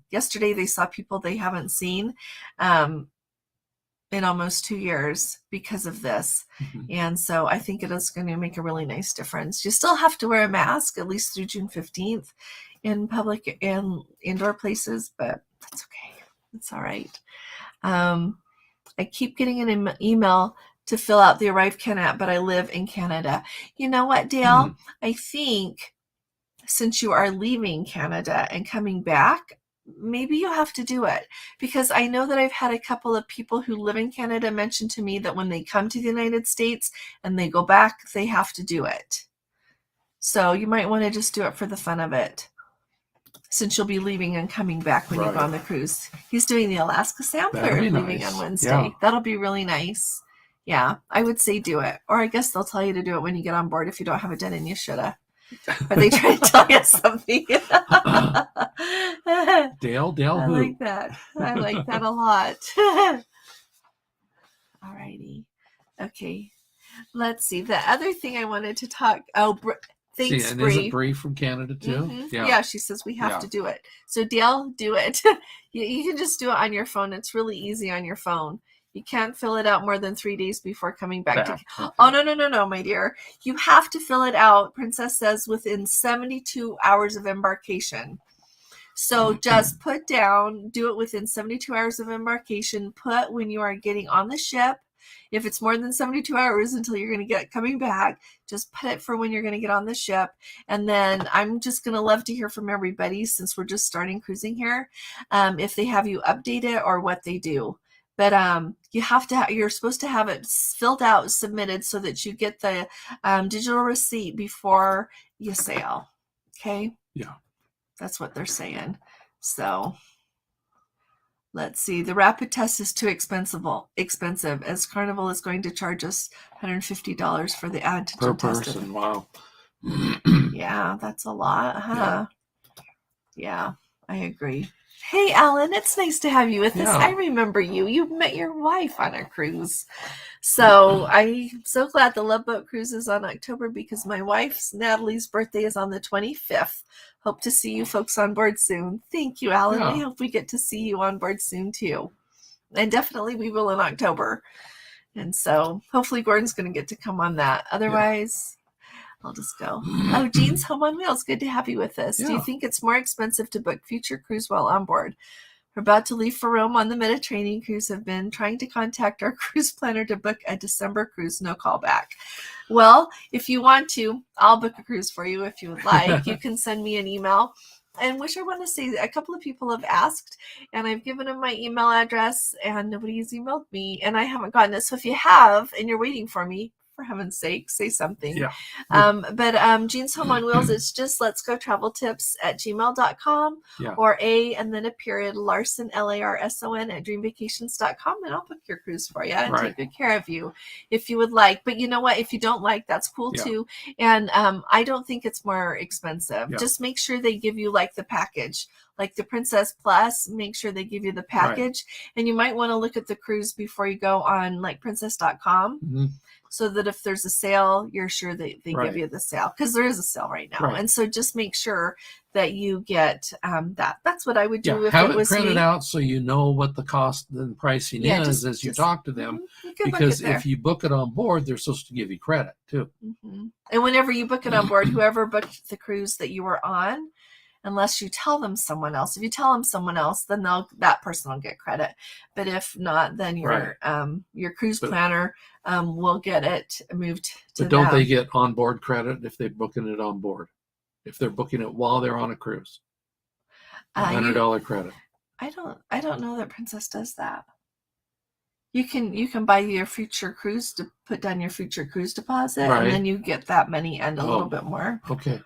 yesterday they saw people they haven't seen in almost 2 years because of this. And so I think it is going to make a really nice difference. You still have to wear a mask at least through June 15th. In public and indoor places, but that's okay. It's all right. I keep getting an email to fill out the ArriveCan app, but I live in Canada. You know what, Dale? I think since you are leaving Canada and coming back, maybe you have to do it, because I know that I've had a couple of people who live in Canada mention to me that when they come to the United States and they go back, they have to do it. So you might want to just do it for the fun of it, since you'll be leaving and coming back when you go on the cruise. He's doing the Alaska Sampler leaving on Wednesday. Yeah. That'll be really nice. Yeah, I would say do it. Or I guess they'll tell you to do it when you get on board if you don't have it done, and you shoulda. Are they trying to tell you something? Dale, I like that. I like that a lot. All righty. Okay. Let's see. The other thing I wanted to talk... Thanks, and isn't Bree from Canada too? Yeah, she says we have to do it. So Dale, do it. You can just do it on your phone. It's really easy on your phone. You can't fill it out more than 3 days before coming back. Oh, no, my dear. You have to fill it out, Princess says, within 72 hours of embarkation. So just put down, do it within 72 hours of embarkation. Put when you are getting on the ship. If it's more than 72 hours until you're going to get coming back, just put it for when you're going to get on the ship. And then I'm just going to love to hear from everybody, since we're just starting cruising here, if they have you update it or what they do. But you're supposed to have it filled out, submitted, so that you get the digital receipt before you sail. Okay? Yeah. That's what they're saying. So... let's see. The rapid test is too expensive, as Carnival is going to charge us $150 for the antigen per test. person. Wow. Yeah, that's a lot, huh? Yeah, I agree. Hey, Alan, it's nice to have you with us. I remember you. You met your wife on a cruise. So I'm so glad the Love Boat Cruise is on October, because my wife's, Natalie's, birthday is on the 25th. Hope to see you folks on board soon. Thank you, Alan. I hope we get to see you on board soon, too. And definitely we will in October. And so hopefully Gordon's going to get to come on that. Otherwise, I'll just go. Oh, Jean's Home on Wheels. Good to have you with us. Do you think it's more expensive to book future cruise while on board? We're about to leave for Rome on the Mediterranean cruise. Have been trying to contact our cruise planner to book a December cruise. No call back. Well, if you want to, I'll book a cruise for you if you would like. You can send me an email. And which I want to say, a couple of people have asked, and I've given them my email address, and nobody's emailed me, and I haven't gotten it. So if you have, and you're waiting for me, for heaven's sake, say something. But Jean's Home on Wheels, it's just letsgotraveltips@gmail.com or and then a period, Larson, Larson @dreamvacations.com, and I'll book your cruise for you and take good care of you if you would like. But you know what? If you don't like, that's cool too. And I don't think it's more expensive. Just make sure they give you the package. Like the Princess Plus, make sure they give you the package. And you might want to look at the cruise before you go on princess.com. so that if there's a sale, you're sure they Right. give you the sale, because there is a sale right now. Right. And so just make sure that you get that. That's what I would do if have it was printed me. out so you know what the cost and pricing is as you talk to them. Because if you book it on board, they're supposed to give you credit too. And whenever you book it on board, whoever booked the cruise that you were on, unless you tell them someone else. If you tell them someone else, then that person will get credit. But if not, then your cruise planner will get it moved to them. But don't them. they get onboard credit if they're booking it on board? If they're booking it while they're on a cruise, $100 credit. I don't know that Princess does that. You can buy your future cruise to put down your future cruise deposit, and then you get that money and a little bit more. Okay.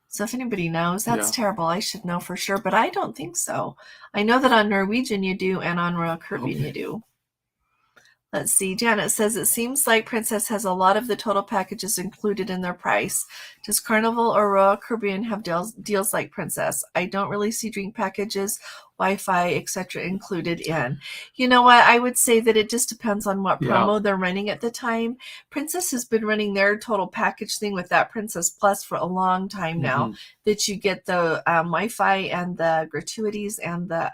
So if anybody knows, that's terrible. I should know for sure, but I don't think so. I know that on Norwegian you do, and on Royal Caribbean you do. Let's see. Janet says, it seems like Princess has a lot of the total packages included in their price. Does Carnival or Royal Caribbean have deals like Princess? I don't really see drink packages, Wi-Fi, etc. included in. You know what? I would say that it just depends on what promo they're running at the time. Princess has been running their total package thing with that Princess Plus for a long time now, that you get the Wi-Fi and the gratuities and the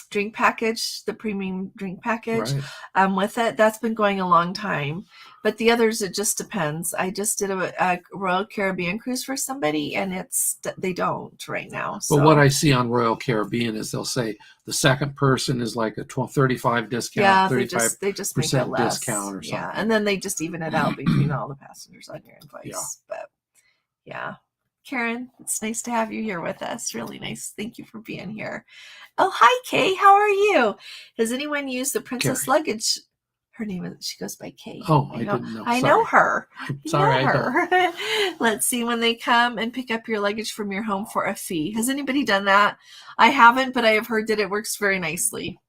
drink package, the premium drink package with it. That's been going a long time. But the others, it just depends. I just did a Royal Caribbean cruise for somebody, and they don't right now. So. But what I see on Royal Caribbean is they'll say the second person is like a 35 discount, yeah, 35% they just make it less. discount or something. Yeah, and then they just even it out between all the passengers on your invoice. Yeah. But yeah. Karen, it's nice to have you here with us. Really nice. Thank you for being here. Oh, hi, Kay. How are you? Has anyone used the Princess luggage? Her name is, she goes by Kay. Oh, I didn't know. I know her. Sorry, I don't. Let's see, when they come and pick up your luggage from your home for a fee. Has anybody done that? I haven't, but I have heard that it works very nicely.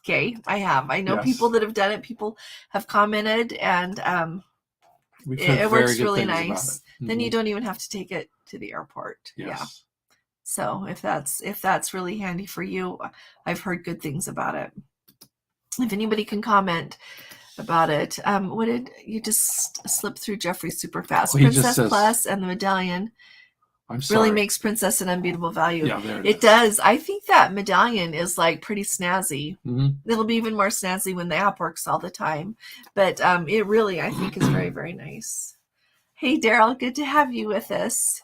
Okay, I have. I know people that have done it. People have commented, and it works really nice. Then you don't even have to take it to the airport. Yes. Yeah. So if that's really handy for you, I've heard good things about it. If anybody can comment about it, what did you just slip through Jeffrey super fast? Princess Plus and the medallion really makes Princess an unbeatable value. Yeah, there it does. I think that medallion is like pretty snazzy. Mm-hmm. It'll be even more snazzy when the app works all the time. But it really, I think, is very, very nice. Hey, Daryl, good to have you with us.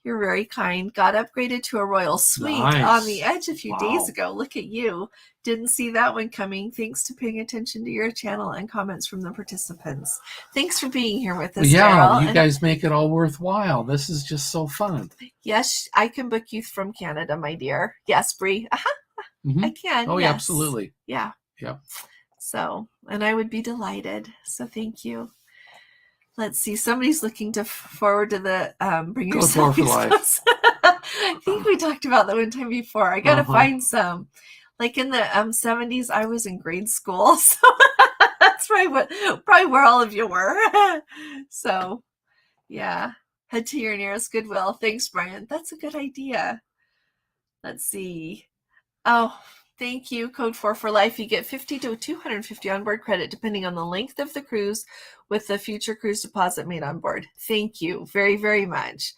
You're very kind. Got upgraded to a royal suite on the Edge a few days ago. Look at you. Didn't see that one coming. Thanks to paying attention to your channel and comments from the participants. Thanks for being here with us, Daryl. You guys make it all worthwhile. This is just so fun. Yes, I can book you from Canada, my dear. Yes, Bree. I can. Oh, yes. yeah, absolutely. Yeah. Yeah. So, and I would be delighted. So thank you. Let's see. Somebody's looking forward to the bring yourself for life. I think we talked about that one time before. I got to find some. Like in the 70s, I was in grade school, so that's probably where all of you were. So, yeah, head to your nearest Goodwill. Thanks, Brian. That's a good idea. Let's see. Oh. Thank you. Code 4 for life. You get 50 to 250 onboard credit depending on the length of the cruise with the future cruise deposit made on board. Thank you very, very much.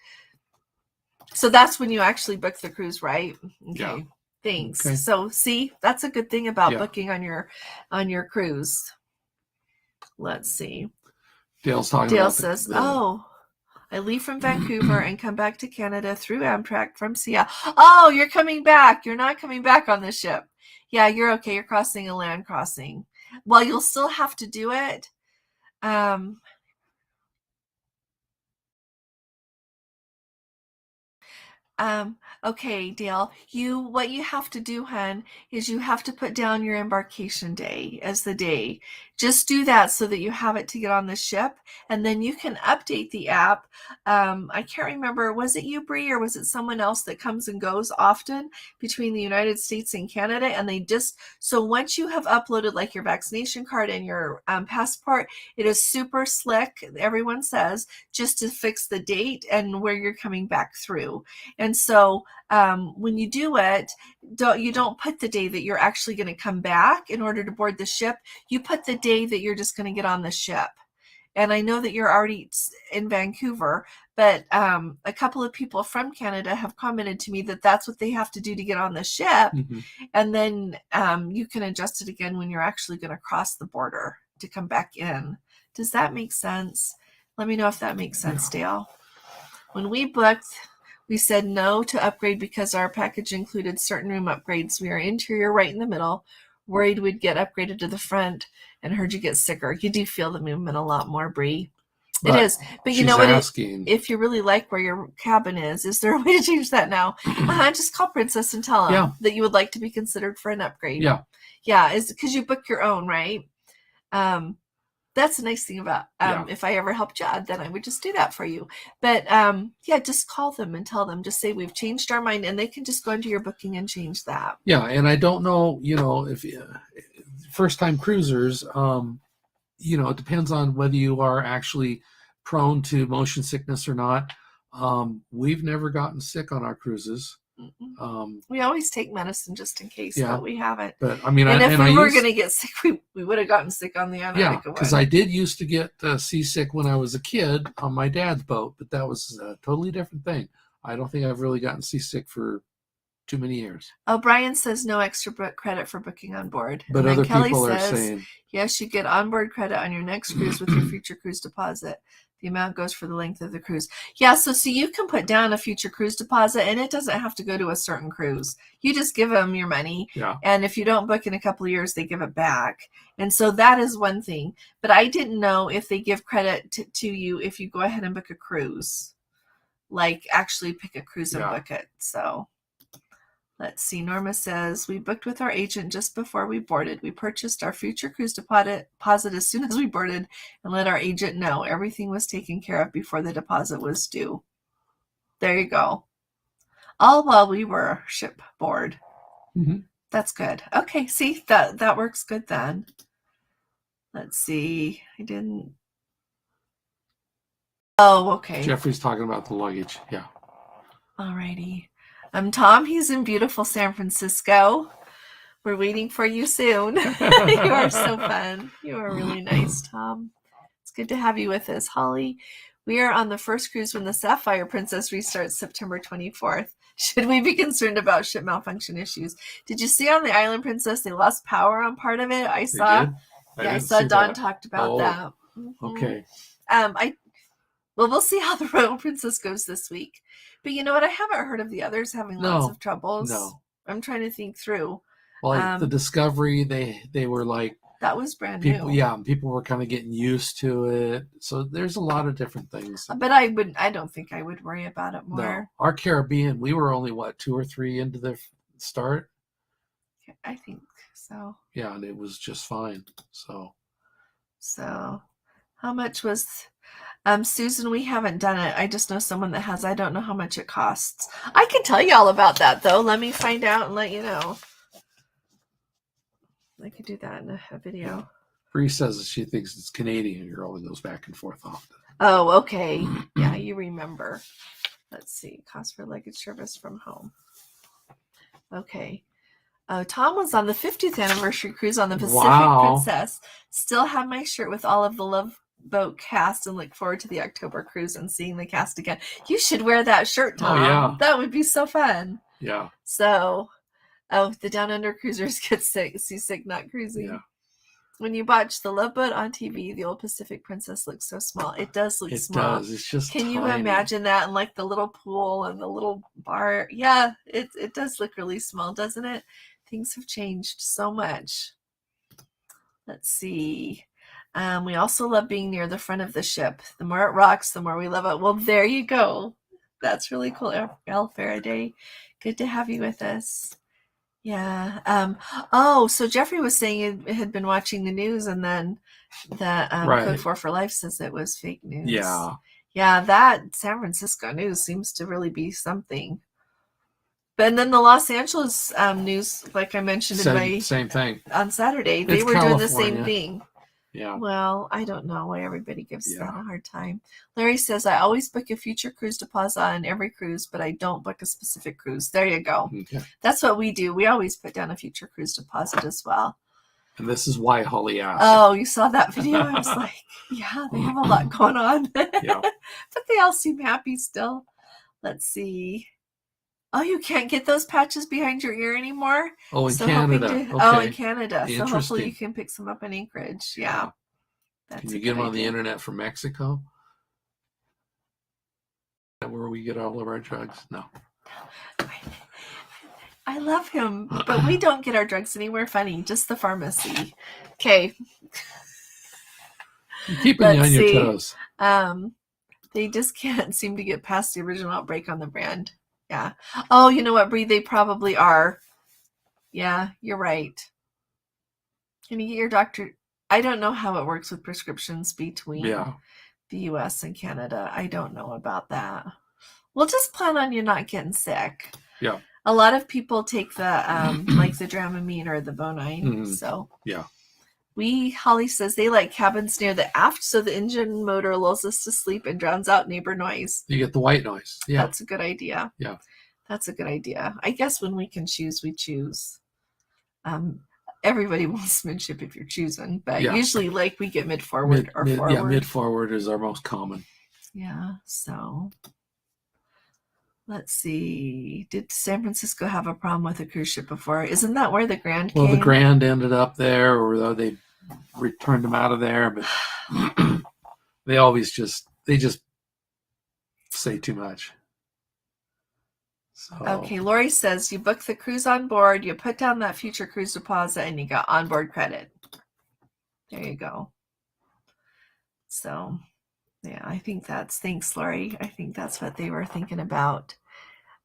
So that's when you actually book the cruise, right? Okay. Yeah. Thanks. Okay. So see, that's a good thing about booking on your cruise. Let's see. Dale says, I leave from Vancouver and come back to Canada through Amtrak from Seattle. Oh, you're coming back. You're not coming back on the ship. Yeah, you're okay. You're crossing a land crossing. Well, you'll still have to do it. Okay, Dale, what you have to do, hun, is you have to put down your embarkation day as the day. Just do that so that you have it to get on the ship, and then you can update the app. I can't remember, was it you, Bree, or was it someone else that comes and goes often between the United States and Canada? And so once you have uploaded like your vaccination card and your passport, it is super slick, everyone says, just to fix the date and where you're coming back through. And so when you do it, you don't put the day that you're actually going to come back in order to board the ship. You put the day that you're just going to get on the ship. And I know that you're already in Vancouver, but a couple of people from Canada have commented to me that that's what they have to do to get on the ship. And then you can adjust it again when you're actually going to cross the border to come back in. Does that make sense? Let me know if that makes sense, Dale. When we booked, we said no to upgrade because our package included certain room upgrades. We are interior right in the middle. Worried we'd get upgraded to the front and heard you get sicker. You do feel the movement a lot more, Bree. It is. But you know what? If you really like where your cabin is there a way to change that now? Just call Princess and tell them that you would like to be considered for an upgrade. Yeah. Is because you book your own, right? That's the nice thing about if I ever helped you out, then I would just do that for you. But just call them and tell them, just say we've changed our mind, and they can just go into your booking and change that. Yeah, and I don't know, if first-time cruisers, it depends on whether you are actually prone to motion sickness or not. We've never gotten sick on our cruises. We always take medicine just in case, but we haven't. But I mean, if we were going to get sick, we would have gotten sick on the Antarctica. Yeah, because I did used to get seasick when I was a kid on my dad's boat, but that was a totally different thing. I don't think I've really gotten seasick for too many years. Oh, Brian says no extra credit for booking on board. But other people are saying yes, you get onboard credit on your next cruise with your future cruise deposit. The amount goes for the length of the cruise. Yeah, so you can put down a future cruise deposit, and it doesn't have to go to a certain cruise. You just give them your money, and if you don't book in a couple of years, they give it back. And so that is one thing. But I didn't know if they give credit to you if you go ahead and book a cruise, like actually pick a cruise and book it. So let's see. Norma says, we booked with our agent just before we boarded. We purchased our future cruise deposit as soon as we boarded and let our agent know everything was taken care of before the deposit was due. There you go. All while we were shipboard. That's good. Okay, see, that works good then. Let's see. Oh, okay. Jeffrey's talking about the luggage. Yeah. Alrighty. Tom, he's in beautiful San Francisco. We're waiting for you soon. You are so fun. You are really nice, Tom. It's good to have you with us. Holly, we are on the first cruise when the Sapphire Princess restarts September 24th. Should we be concerned about ship malfunction issues? Did you see on the Island Princess they lost power on part of it? I saw Dawn talked about that. Okay. Well, we'll see how the Royal Princess goes this week. But you know what? I haven't heard of the others having lots of troubles. No. I'm trying to think through. Well, the Discovery, they were like... That was brand new. Yeah, people were kind of getting used to it. So there's a lot of different things. But I don't think I would worry about it more. No. Our Caribbean, we were only, 2 or 3 into the start? I think so. Yeah, and it was just fine. So how much was... Susan, we haven't done it. I just know someone that has. I don't know how much it costs. I can tell you all about that, though. Let me find out and let you know. I could do that in a video. Bree says she thinks it's Canadian Girl and goes back and forth often. Oh, okay. Yeah, you remember. Let's see. Cost for luggage service from home. Okay. Tom was on the 50th anniversary cruise on the Pacific Princess. Still have my shirt with all of the Love Boat cast and look forward to the October cruise and seeing the cast again. You should wear that shirt, Tom. Oh, yeah. That would be so fun. Yeah. So, the Down Under cruisers get seasick not cruising. Yeah. When you watch the Love Boat on TV, the old Pacific Princess looks so small. It does look small. It does. It's just Can tiny. you imagine that? And like the little pool and the little bar. Yeah, it does look really small, doesn't it? Things have changed so much. Let's see. We also love being near the front of the ship. The more it rocks, the more we love it. Well, there you go. That's really cool. Al Faraday, good to have you with us. Yeah. So Jeffrey was saying it had been watching the news, and then the Code 4 for Life says it was fake news. Yeah. Yeah, that San Francisco news seems to really be something. But then the Los Angeles news, like I mentioned same thing on Saturday, they it's were California. doing the same thing. Yeah. Well, I don't know why everybody gives that a hard time. Larry says, I always book a future cruise deposit on every cruise, but I don't book a specific cruise. There you go. Okay. That's what we do. We always put down a future cruise deposit as well. And this is why Holly asked. Oh, you saw that video? I was like, yeah, they have a lot going on. Yeah. But they all seem happy still. Let's see. Oh, you can't get those patches behind your ear anymore? Oh, in Canada. Okay. Oh, in Canada. So hopefully you can pick some up in Anchorage. Yeah. Can you get them on the internet from Mexico? Where we get all of our drugs? No. I love him, but we don't get our drugs anywhere funny, just the pharmacy. Okay. Keeping you on your toes. They just can't seem to get past the original outbreak on the brand. Yeah. Oh, you know what, Bree? They probably are. Yeah, you're right. Can you get your doctor? I don't know how it works with prescriptions between the U.S. and Canada. I don't know about that. We'll just plan on you not getting sick. Yeah. A lot of people take the like the Dramamine or the Bonine. So yeah. Holly says they like cabins near the aft, so the engine motor lulls us to sleep and drowns out neighbor noise. You get the white noise. Yeah. That's a good idea. Yeah. That's a good idea. I guess when we can choose, we choose. Everybody wants midship if you're choosing, but usually like we get mid-forward or forward. Yeah, mid-forward is our most common. Yeah, so let's see. Did San Francisco have a problem with a cruise ship before? Isn't that where the Grand came? Well, the Grand ended up there, or they returned them out of there, but they just say too much. So. Okay, Lori says you book the cruise on board, you put down that future cruise deposit, and you got onboard credit. There you go. So, yeah, thanks, Lori. I think that's what they were thinking about.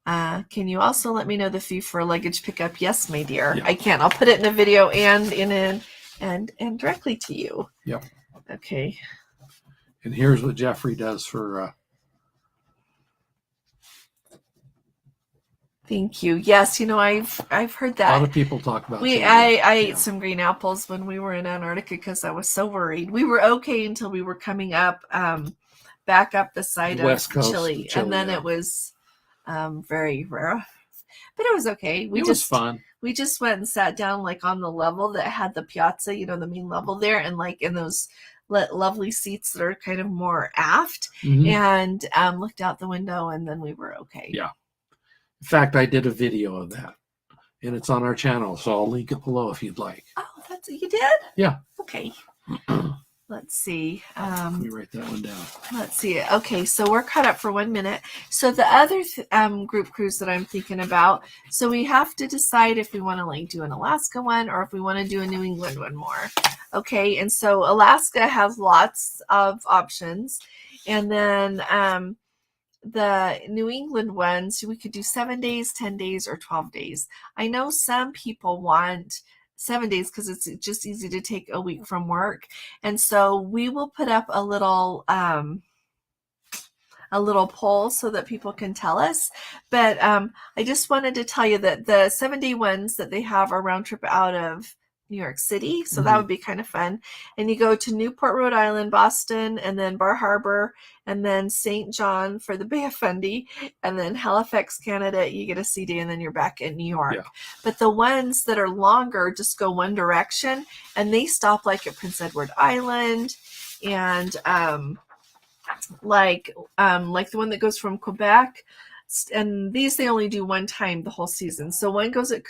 Can you also let me know the fee for a luggage pickup? Yes, my dear. Yeah. I can. I'll put it in a video and directly to you. Yep. Okay. And here's what Jeffrey does for. Thank you. Yes, I've heard that. A lot of people talk about. I ate some green apples when we were in Antarctica because I was so worried. We were okay until we were coming up, back up the side of Chile, and then it was very rare, but it was okay. It was fun. We just went and sat down like on the level that had the piazza, the main level there, and like in those lovely seats that are kind of more aft, and looked out the window, and then we were okay. Yeah. In fact, I did a video of that, and it's on our channel, so I'll link it below if you'd like. Oh, you did? Yeah. Okay. Let's see. Let me write that one down. Let's see. Okay, so we're caught up for 1 minute. So the other group cruise that I'm thinking about, so we have to decide if we want to do an Alaska one or if we want to do a New England one more. Okay, and so Alaska has lots of options, and then the New England ones, we could do 7 days, 10 days, or 12 days. I know some people want 7 days because it's just easy to take a week from work. And so we will put up a little poll so that people can tell us. But I just wanted to tell you that the 7-day ones that they have are round trip out of New York City. So that would be kind of fun. And you go to Newport, Rhode Island, Boston, and then Bar Harbor, and then St. John for the Bay of Fundy, and then Halifax, Canada, you get a C-day, and then you're back in New York. Yeah. But the ones that are longer just go one direction, and they stop like at Prince Edward Island, and like the one that goes from Quebec, and these they only do one time the whole season. So one goes at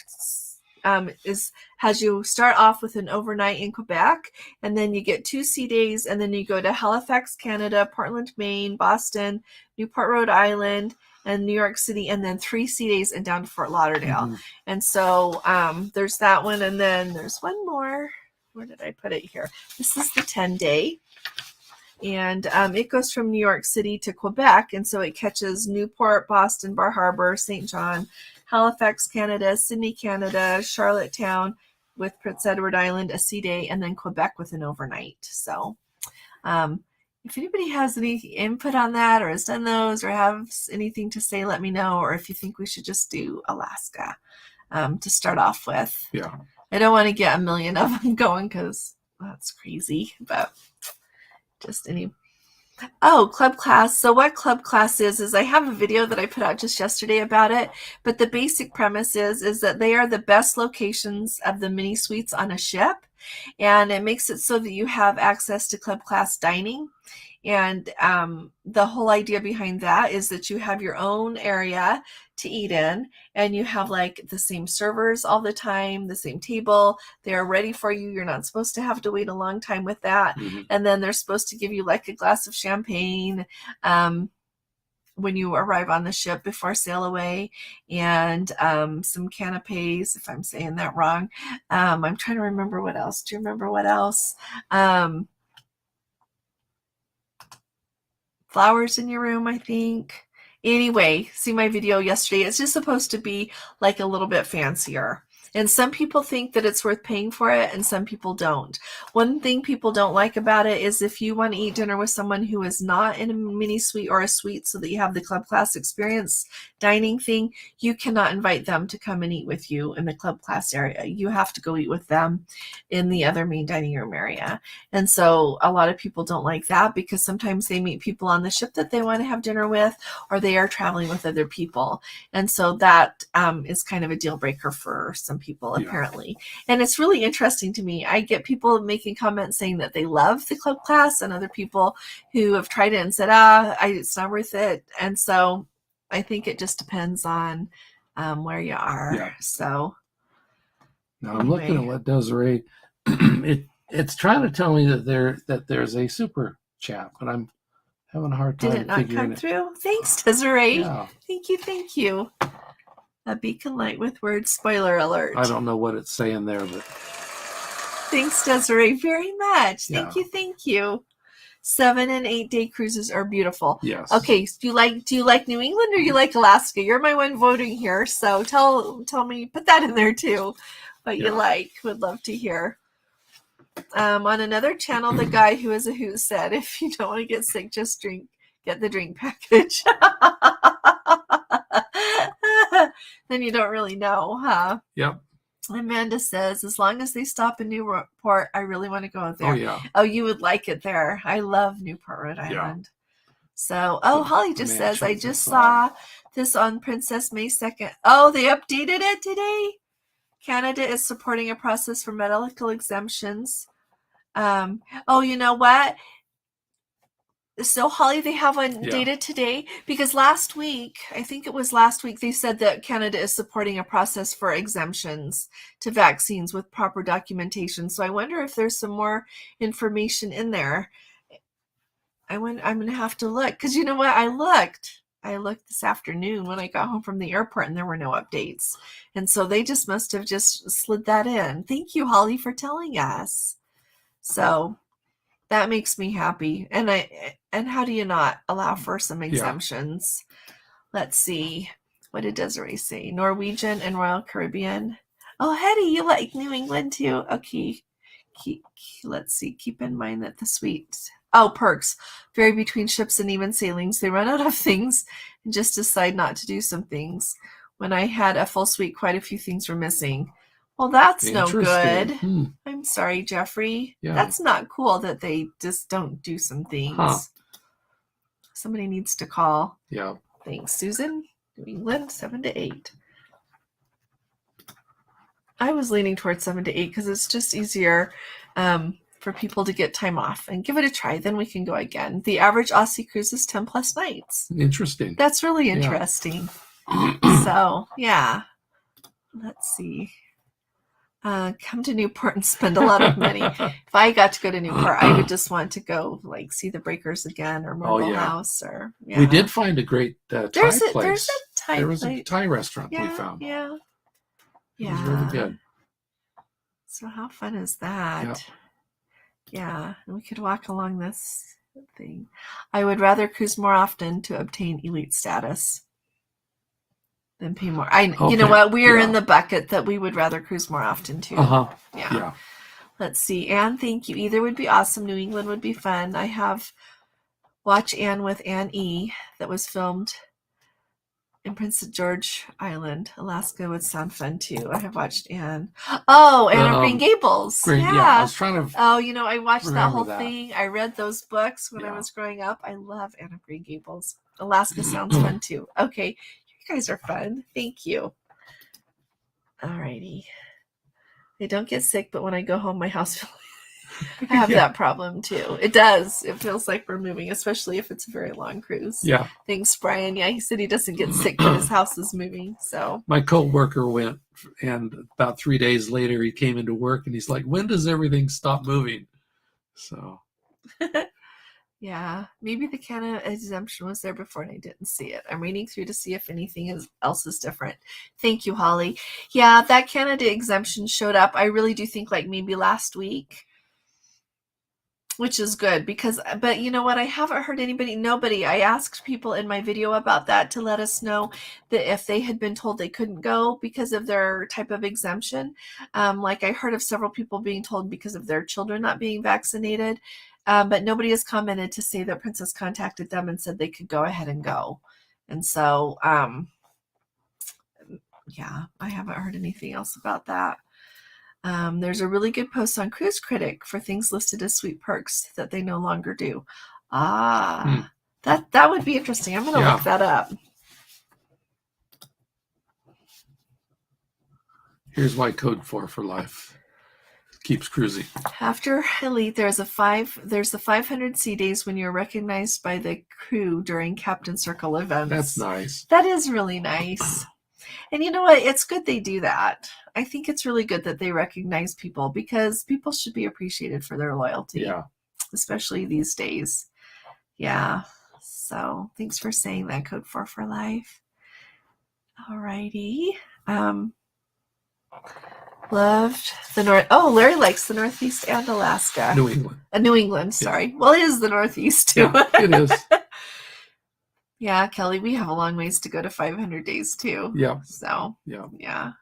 has you start off with an overnight in Quebec, and then you get 2 C-days, and then you go to Halifax, Canada, Portland, Maine, Boston, Newport, Rhode Island, and New York City, and then 3 C-days and down to Fort Lauderdale. And so there's that one, and then there's one more. Where did I put it here? This is the 10-day. And it goes from New York City to Quebec, and so it catches Newport, Boston, Bar Harbor, St. John, Halifax, Canada, Sydney, Canada, Charlottetown with Prince Edward Island, a C-day, and then Quebec with an overnight. So if anybody has any input on that or has done those or has anything to say, let me know. Or if you think we should just do Alaska to start off with. Yeah. I don't want to get a million of them going because that's crazy, but just any. Oh, Club Class. So what Club Class is I have a video that I put out just yesterday about it, but the basic premise is that they are the best locations of the mini suites on a ship. And it makes it so that you have access to club class dining. And the whole idea behind that is that you have your own area to eat in, and you have like the same servers all the time, the same table. They're ready for you. You're not supposed to have to wait a long time with that. And then they're supposed to give you like a glass of champagne when you arrive on the ship before sail away, and some canapes, if I'm saying that wrong. I'm trying to remember what else. Do you remember what else? Flowers in your room, I think. Anyway, see my video yesterday. It's just supposed to be like a little bit fancier. And some people think that it's worth paying for it, and some people don't. One thing people don't like about it is if you want to eat dinner with someone who is not in a mini suite or a suite so that you have the club class experience dining thing, you cannot invite them to come and eat with you in the club class area. You have to go eat with them in the other main dining room area. And so a lot of people don't like that because sometimes they meet people on the ship that they want to have dinner with, or they are traveling with other people. And so that is kind of a deal breaker for some people, apparently. And it's really interesting to me. I get people making comments saying that they love the club class, and other people who have tried it and said, it's not worth it. And so I think it just depends on where you are. Yeah. So now I'm looking at what Desiree, it's trying to tell me that there's a super chat, but I'm having a hard time figuring it. Did it not come through? Thanks, Desiree. Yeah. Thank you. A beacon light with words, spoiler alert. I don't know what it's saying there, but thanks, Desiree, very much. Thank you. 7 and 8 day cruises are beautiful. Yes. Okay, do you like New England or you like Alaska? You're my one voting here, so tell me, put that in there too. What you like, would love to hear. On another channel, the guy who is a hoot said, if you don't want to get sick, just get the drink package. Then you don't really know, huh? Yep. Amanda says, as long as they stop in Newport, I really want to go there. Oh, yeah. Oh, you would like it there. I love Newport, Rhode Island. So, Holly just says, I just saw this on Princess May 2nd. Oh, they updated it today? Canada is supporting a process for medical exemptions. You know what? So, Holly, they have data today because last week, they said that Canada is supporting a process for exemptions to vaccines with proper documentation. So I wonder if there's some more information in there. I'm going to have to look because you know what? I looked this afternoon when I got home from the airport and there were no updates. And so they just must have just slid that in. Thank you, Holly, for telling us. So that makes me happy. And how do you not allow for some exemptions? Let's see. What did Desiree say? Norwegian and Royal Caribbean. Oh, Hetty, you like New England too? Okay. Let's see. Keep in mind that the suites. Oh, perks. Vary between ships and even sailings. They run out of things and just decide not to do some things. When I had a full suite, quite a few things were missing. Well, that's no good. I'm sorry, Jeffrey. Yeah. That's not cool that they just don't do some things. Huh. Somebody needs to call. Yeah. Thanks, Susan. New England, 7 to 8. I was leaning towards 7 to 8 because it's just easier for people to get time off and give it a try. Then we can go again. The average Aussie cruise is 10 plus nights. Interesting. That's really interesting. Yeah. So, yeah. Let's see. Come to Newport and spend a lot of money. If I got to go to Newport, I would just want to go see the Breakers again or Marble House or. Yeah. We did find a great Thai place. There's a Thai. There was a Thai restaurant we found. Yeah. It was really good. So how fun is that? Yeah, and we could walk along this thing. I would rather cruise more often to obtain elite status. Then pay more. You know what? We're in the bucket that we would rather cruise more often too. Yeah. Let's see. Anne, thank you. Either would be awesome. New England would be fun. I have Watch Anne with Anne E. that was filmed in Prince George Island, Alaska would sound fun too. I have watched Anne. Oh, Anne of Green Gables. I was trying to. I watched that whole thing. I read those books when I was growing up. I love Anne of Green Gables. Alaska sounds fun too. Okay. You guys are fun. Thank you. Alrighty. I don't get sick, but when I go home, my house feels I have that problem too. It does. It feels like we're moving, especially if it's a very long cruise. Yeah. Thanks, Brian. Yeah, he said he doesn't get sick, but his house is moving. So my coworker went, and about 3 days later, he came into work, and he's like, "When does everything stop moving?" So. Yeah, maybe the Canada exemption was there before and I didn't see it. I'm reading through to see if anything else is different. Thank you, Holly. Yeah, that Canada exemption showed up. I really do think like maybe last week, which is good because, but you know what? I haven't heard nobody. I asked people in my video about that to let us know that if they had been told they couldn't go because of their type of exemption. Like I heard of several people being told because of their children not being vaccinated. But nobody has commented to say that Princess contacted them and said they could go ahead and go. And so, yeah, I haven't heard anything else about that. There's a really good post on Cruise Critic for things listed as sweet perks that they no longer do. That would be interesting. I'm going to look that up. Here's why Code 4 for life keeps cruising. After Elite, there's the 500 sea days when you're recognized by the crew during Captain Circle events. That's nice. That is really nice. And you know what? It's good they do that. I think it's really good that they recognize people because people should be appreciated for their loyalty. Yeah. Especially these days. Yeah. So thanks for saying that, Code 4 for life. All righty. Loved the North. Oh, Larry likes the Northeast and Alaska. New England. New England, sorry. Yeah. Well, it is the Northeast too. Yeah, it is. Yeah, Kelly, we have a long ways to go to 500 days too. Yeah. So, yeah.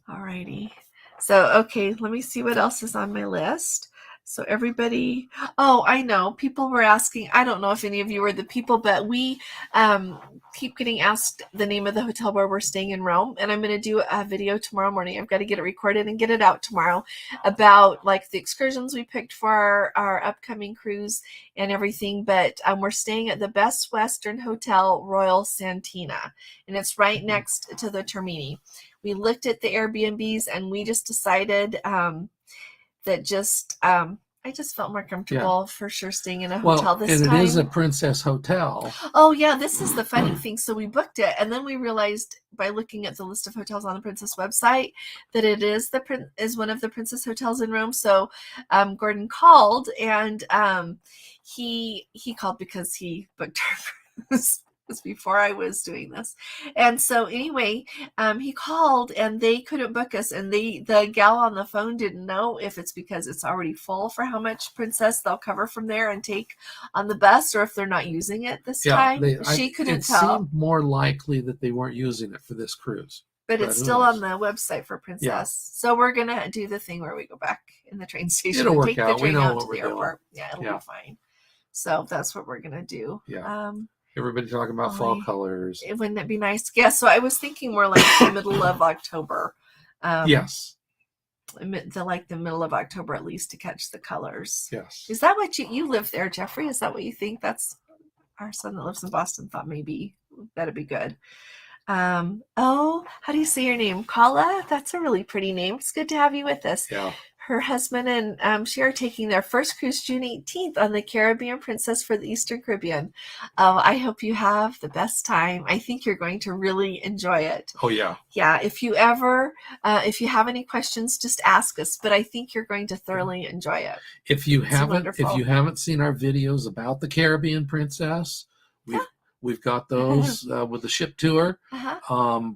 All righty. So, okay, let me see what else is on my list. So everybody, I know people were asking, I don't know if any of you are the people, but we keep getting asked the name of the hotel where we're staying in Rome. And I'm going to do a video tomorrow morning. I've got to get it recorded and get it out tomorrow about like the excursions we picked for our upcoming cruise and everything. But we're staying at the Best Western Hotel Royal Santina, and it's right next to the Termini. We looked at the Airbnbs and we just decided that I just felt more comfortable for sure staying in a hotel this time. And it is a Princess hotel. Oh yeah, this is the funny thing. So we booked it, and then we realized by looking at the list of hotels on the Princess website that it is one of the Princess hotels in Rome. So Gordon called, and he called because he booked our cruise. Was before I was doing this. And so anyway, he called and they couldn't book us, and the gal on the phone didn't know if it's because it's already full for how much Princess they'll cover from there and take on the bus, or if they're not using it this time. She couldn't tell. It seemed more likely that they weren't using it for this cruise. But it's still on the website for Princess. Yeah. So we're going to do the thing where we go back in the train station. It'll and work take out. the train we know out what to we're the doing. airport. Yeah, it'll be fine. So that's what we're going to do. Yeah. Everybody talking about fall colors. Wouldn't it be nice? Yeah, so I was thinking more like the middle of October. Yes. The middle of October at least to catch the colors. Yes. Is that what you live there, Jeffrey? Is that what you think? That's our son that lives in Boston thought maybe that'd be good. How do you say your name? Kala? That's a really pretty name. It's good to have you with us. Yeah. Her husband and she are taking their first cruise June 18th on the Caribbean Princess for the Eastern Caribbean. I hope you have the best time. I think you're going to really enjoy it. Oh, yeah. Yeah. If you have any questions, just ask us. But I think you're going to thoroughly enjoy it. If you haven't seen our videos about the Caribbean Princess, we've got those with the ship tour.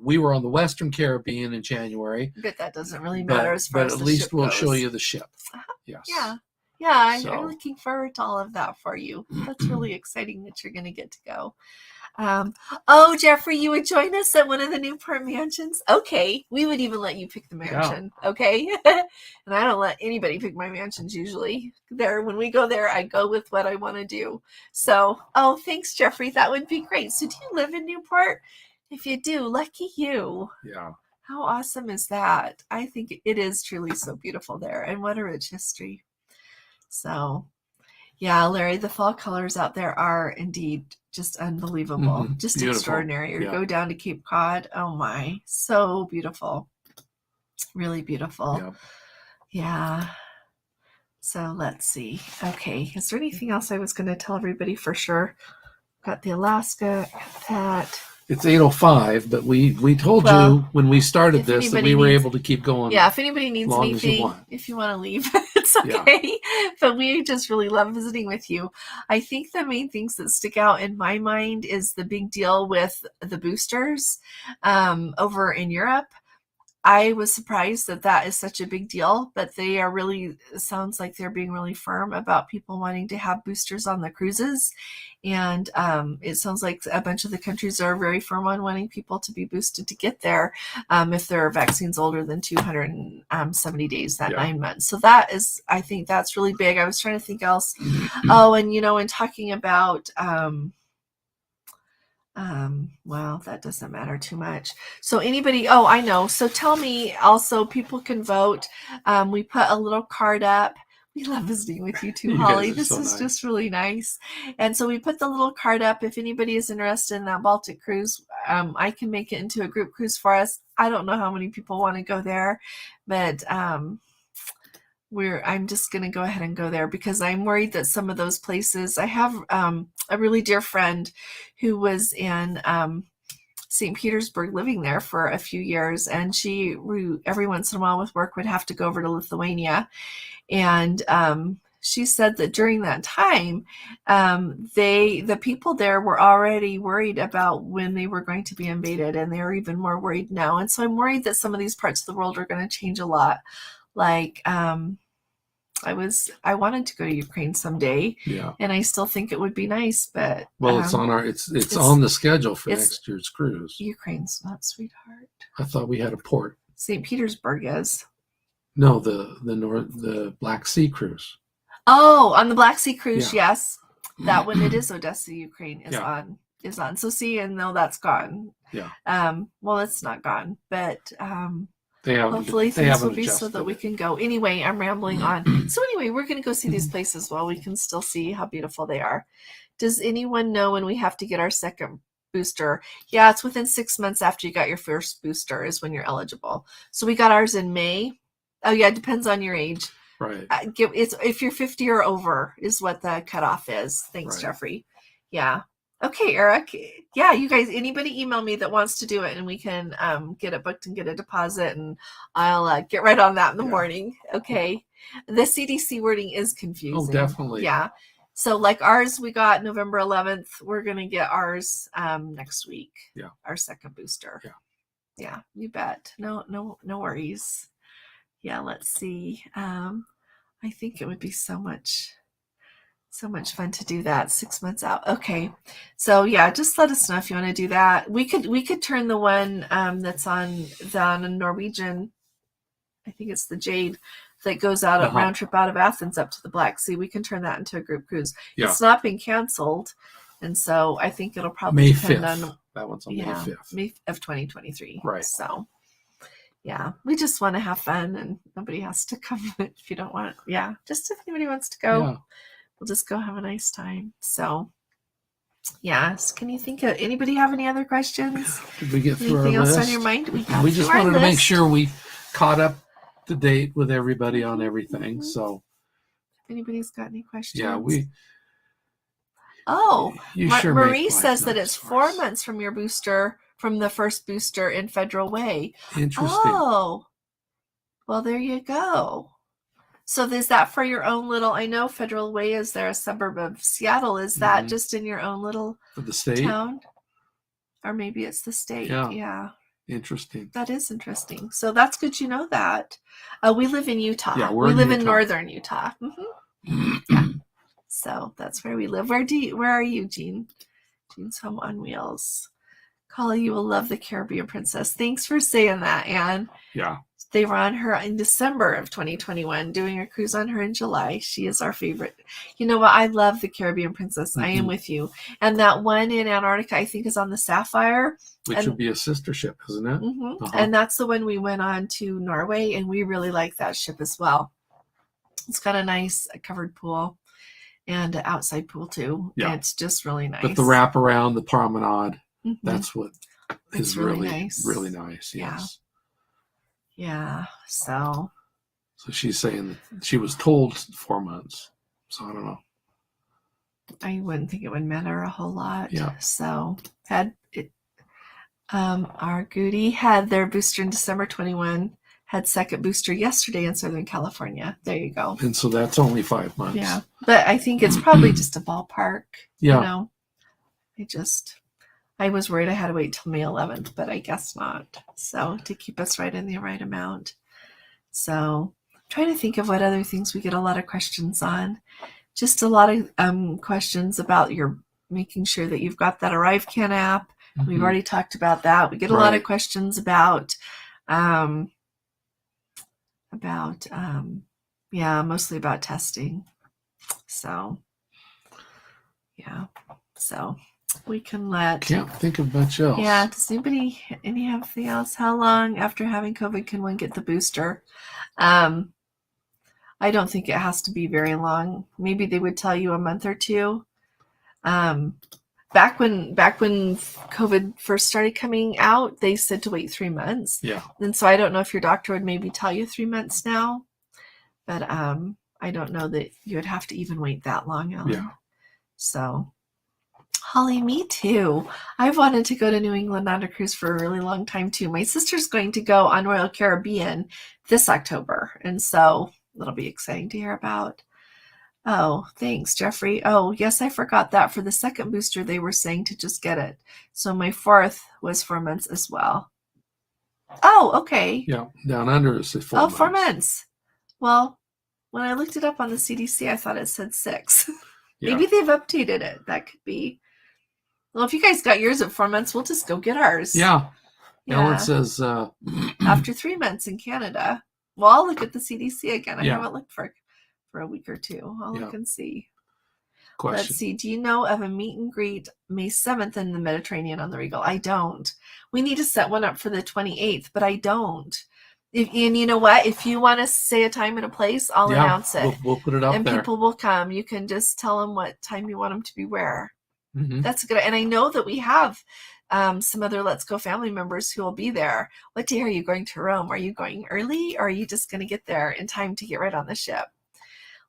We were on the Western Caribbean in January. But that doesn't really matter as far as the ship goes. But at least we'll show you the ship. Yes. Yeah. So. I'm looking forward to all of that for you. That's really exciting that you're going to get to go. Jeffrey, you would join us at one of the Newport mansions? Okay. We would even let you pick the mansion. Yeah. Okay. And I don't let anybody pick my mansions usually. When we go there, I go with what I want to do. So, thanks, Jeffrey. That would be great. So do you live in Newport? If you do, lucky you. Yeah. How awesome is that? I think it is truly so beautiful there, and what a rich history. So, yeah, Larry, the fall colors out there are indeed just unbelievable, just beautiful. Extraordinary. Or go down to Cape Cod. Oh my, so beautiful. Really beautiful. Yep. Yeah. So let's see. Okay. Is there anything else I was going to tell everybody for sure? Got the Alaska, got that. It's 8:05, but we told you when we started this that we were able to keep going. Yeah, if anybody needs anything, if you want to leave, it's okay. Yeah. But we just really love visiting with you. I think the main things that stick out in my mind is the big deal with the boosters over in Europe. I was surprised that is such a big deal, but they are really, it sounds like they're being really firm about people wanting to have boosters on the cruises. And it sounds like a bunch of the countries are very firm on wanting people to be boosted to get there if their vaccine's older than 270 days, that 9 months. So that is, I think that's really big. I was trying to think else. Oh, and, in talking about... well, that doesn't matter too much. So anybody, I know. So tell me also, people can vote. We put a little card up. We love visiting with you too, Holly. This is just really nice. And so we put the little card up. If anybody is interested in that Baltic cruise, I can make it into a group cruise for us. I don't know how many people want to go there, but, I'm just going to go ahead and go there because I'm worried that some of those places, I have a really dear friend who was in St. Petersburg living there for a few years, and she every once in a while with work would have to go over to Lithuania. And she said that during that time, the people there were already worried about when they were going to be invaded, and they're even more worried now. And so I'm worried that some of these parts of the world are going to change a lot. Like, I wanted to go to Ukraine someday, and I still think it would be nice, but it's on the schedule for next year's cruise. Ukraine's not, sweetheart. I thought we had a port. St. Petersburg is. No, the Black Sea cruise. Oh, on the Black Sea cruise, yes, that one it is Odessa, Ukraine is on. So see, and no, that's gone. Yeah. Well, it's not gone, but hopefully things will be so that we can go. Anyway, I'm rambling on. So anyway, we're going to go see these places while we can still see how beautiful they are. Does anyone know when we have to get our second booster? Yeah, it's within 6 months after you got your first booster is when you're eligible. So we got ours in May. Oh yeah, it depends on your age. Right. It's if you're 50 or over is what the cutoff is. Thanks, Jeffrey. Yeah. Okay, Eric. Yeah, you guys, anybody email me that wants to do it and we can get it booked and get a deposit, and I'll get right on that in the morning. Okay. The CDC wording is confusing. Oh, definitely. Yeah. So like ours, we got November 11th. We're going to get ours next week. Yeah. Our second booster. Yeah. Yeah, you bet. No worries. Yeah, let's see. I think it would be so much fun to do that 6 months out. Okay. So yeah, just let us know if you want to do that. We could turn the one that's on a Norwegian, I think it's the Jade, that goes out a round trip out of Athens up to the Black Sea. We can turn that into a group cruise. Yeah. It's not been canceled. And so I think it'll probably depend on that one's on May 5th. May of 2023. Right. So yeah, we just want to have fun, and nobody has to come if you don't want. Yeah, just if anybody wants to go. Yeah. We'll just go have a nice time. So, yes. Can you think of anybody have any other questions? Did we get through anything our else list? On your mind? We just wanted to make sure we caught up to date with everybody on everything. So, if anybody's got any questions, yeah, Marie says that it's 4 months from your booster, from the first booster in Federal Way. Interesting. Oh, well, there you go. So is that for your own little, I know Federal Way is there, a suburb of Seattle. Is that just in your own little for the state town? Or maybe it's the state. Yeah. Interesting. That is interesting. So that's good you know that. We live in Utah. Yeah, we live in northern Utah. Mm-hmm. Yeah. So that's where we live. Where are you, Jean? Jean's Home on Wheels. Holly, you will love the Caribbean Princess. Thanks for saying that, Anne. Yeah. They were on her in December of 2021, doing a cruise on her in July. She is our favorite. You know what? I love the Caribbean Princess. Mm-hmm. I am with you. And that one in Antarctica, I think, is on the Sapphire. Which would be a sister ship, isn't it? Mm-hmm. And that's the one we went on to Norway, and we really like that ship as well. It's got a nice covered pool and an outside pool, too. Yeah. It's just really nice. But the wraparound, the promenade, that's what is really nice. Really nice, yes. Yeah. Yeah. So she's saying that she was told 4 months. So I don't know. I wouldn't think it would matter a whole lot. Yeah. So our Goody had their booster in December 21, had second booster yesterday in Southern California. There you go. And so that's only 5 months. Yeah. But I think it's probably just a ballpark. Yeah. You know, I was worried I had to wait till May 11th, but I guess not. So to keep us right in the right amount. So I'm trying to think of what other things we get a lot of questions on. Just a lot of questions about your making sure that you've got that ArriveCan app. Mm-hmm. We've already talked about that. We get a lot of questions about mostly about testing. So, yeah. So we can can't think of much else. Yeah. Does anybody anything else? How long after having COVID can one get the booster? I don't think it has to be very long. Maybe they would tell you a month or two. Back when COVID first started coming out, they said to wait 3 months. Yeah. And so I don't know if your doctor would maybe tell you 3 months now, but I don't know that you would have to even wait that long, Ellen. Yeah. So, Holly, me too. I've wanted to go to New England on a cruise for a really long time too. My sister's going to go on Royal Caribbean this October, and so that'll be exciting to hear about. Oh, thanks, Jeffrey. Oh, yes, I forgot that. For the second booster, they were saying to just get it. So my fourth was 4 months as well. Oh, okay. Yeah, down under is 4 months. 4 months. Well, when I looked it up on the CDC, I thought it said 6. Yeah. Maybe they've updated it. That could be. Well, if you guys got yours at 4 months, we'll just go get ours. Yeah. Ellen says... after 3 months in Canada. Well, I'll look at the CDC again. I haven't looked for a week or two. I'll look and see. Question. Let's see. Do you know of a meet and greet May 7th in the Mediterranean on the Regal? I don't. We need to set one up for the 28th, but I don't. And you know what? If you want to say a time and a place, I'll announce it. We'll put it up and there. People will come. You can just tell them what time you want them to be where. Mm-hmm. That's good. And I know that we have some other Let's Go family members who will be there. What day are you going to Rome? Are you going early, or are you just going to get there in time to get right on the ship?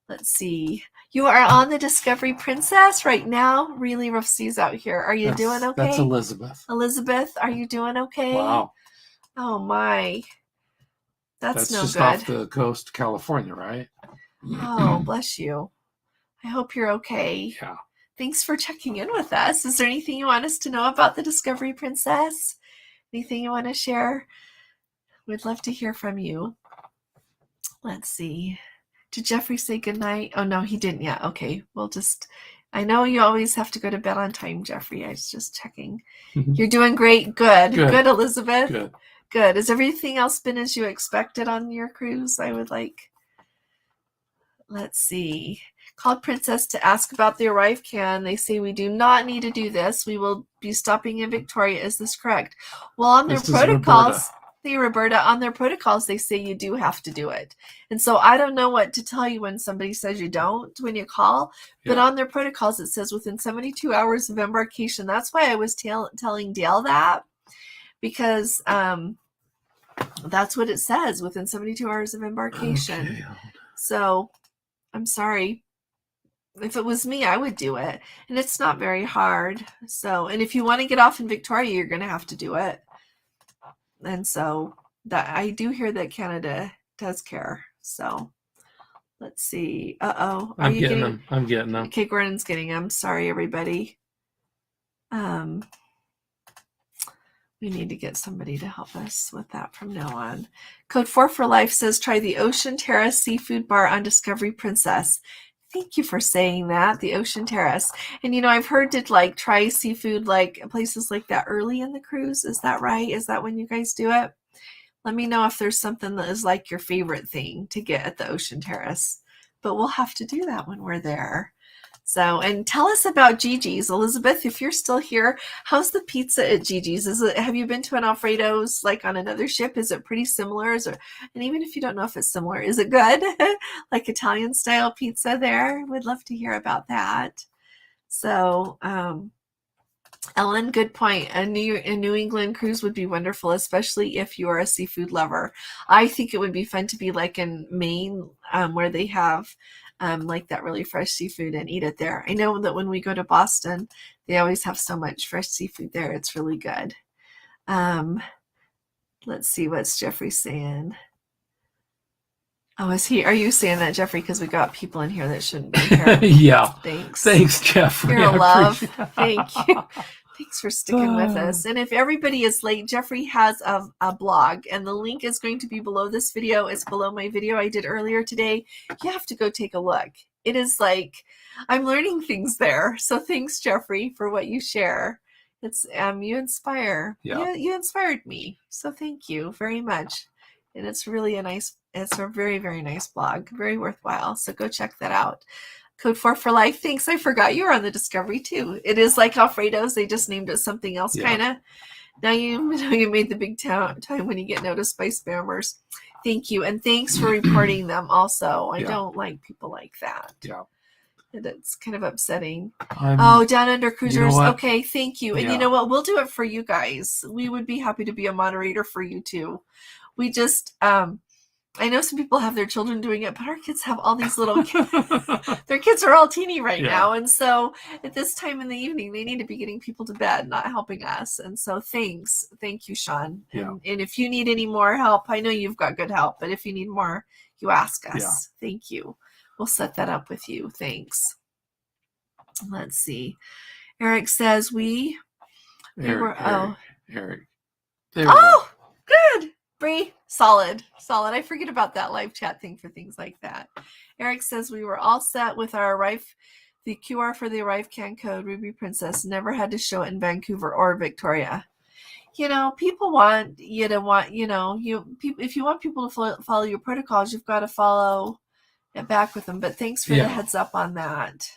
Let's see. You are on the Discovery Princess right now. Really rough seas out here. Are you doing okay? That's Elizabeth. Elizabeth, are you doing okay? Wow. Oh, my. That's no just good. Off the coast of California, right? Oh, bless you. I hope you're okay. Yeah. Thanks for checking in with us. Is there anything you want us to know about the Discovery Princess? Anything you want to share? We'd love to hear from you. Let's see. Did Jeffrey say goodnight? Oh, no, he didn't yet. Okay, I know you always have to go to bed on time, Jeffrey. I was just checking. Mm-hmm. You're doing great. Good, Elizabeth. Good. Has everything else been as you expected on your cruise? Let's see. Called Princess to ask about the ArriveCan. They say we do not need to do this. We will be stopping in Victoria. Is this correct? Well, on their protocols... Roberta, on their protocols, they say you do have to do it. And so I don't know what to tell you when somebody says you don't when you call, but on their protocols, it says within 72 hours of embarkation. That's why I was telling Dale that, because that's what it says, within 72 hours of embarkation. Okay. So I'm sorry. If it was me, I would do it. And it's not very hard. So, and if you want to get off in Victoria, you're going to have to do it. And so that I do hear that Canada does care. So let's see. I'm getting them. Okay, Gordon's getting them. Sorry, everybody. We need to get somebody to help us with that from now on. Code 4 for Life says try the Ocean Terrace Seafood Bar on Discovery Princess. Thank you for saying that, the Ocean Terrace. And, I've heard to, try seafood, places like that early in the cruise. Is that right? Is that when you guys do it? Let me know if there's something that is, your favorite thing to get at the Ocean Terrace. But we'll have to do that when we're there. So, and tell us about Gigi's. Elizabeth, if you're still here, how's the pizza at Gigi's? Have you been to an Alfredo's, on another ship? Is it pretty similar? And even if you don't know if it's similar, is it good? Like Italian style pizza there? We'd love to hear about that. So, Ellen, good point. A New England cruise would be wonderful, especially if you are a seafood lover. I think it would be fun to be like in Maine, where they have like that really fresh seafood and eat it there. I know that when we go to Boston, they always have so much fresh seafood there. It's really good. Let's see, what's Jeffrey saying? Oh, are you saying that, Jeffrey? Because we got people in here that shouldn't be here. Yeah. Thanks, Jeffrey. You're a love. Thank you. Thanks for sticking with us. And if everybody is late, Jeffrey has a blog, and the link is going to be below this video. It's below my video I did earlier today. You have to go take a look. It is like, I'm learning things there. So thanks, Jeffrey, for what you share. It's you inspire. Yeah. You inspired me. So thank you very much. And it's really it's a very, very nice blog. Very worthwhile. So go check that out. Code 4 for life. Thanks. I forgot you were on the Discovery too. It is like Alfredo's. They just named it something else, kind of. Now you made the big time when you get noticed by spammers. Thank you. And thanks for reporting them also. I don't like people like that. Yeah. And it's kind of upsetting. Down Under Cruisers. You know okay. Thank you. And you know what? We'll do it for you guys. We would be happy to be a moderator for you too. We just, I know some people have their children doing it, but our kids have all these little kids. Their kids are all teeny right now. And so at this time in the evening, they need to be getting people to bed, not helping us. And so thanks. Thank you, Sean. And if you need any more help, I know you've got good help, but if you need more, you ask us. Yeah. Thank you. We'll set that up with you. Thanks. Let's see. Eric says Eric. Good. Bree, solid. I forget about that live chat thing for things like that. Eric says we were all set with our the QR for the ArriveCan code, Ruby Princess. Never had to show it in Vancouver or Victoria. People want you to if you want people to follow your protocols, you've got to follow it back with them. But thanks for the heads up on that.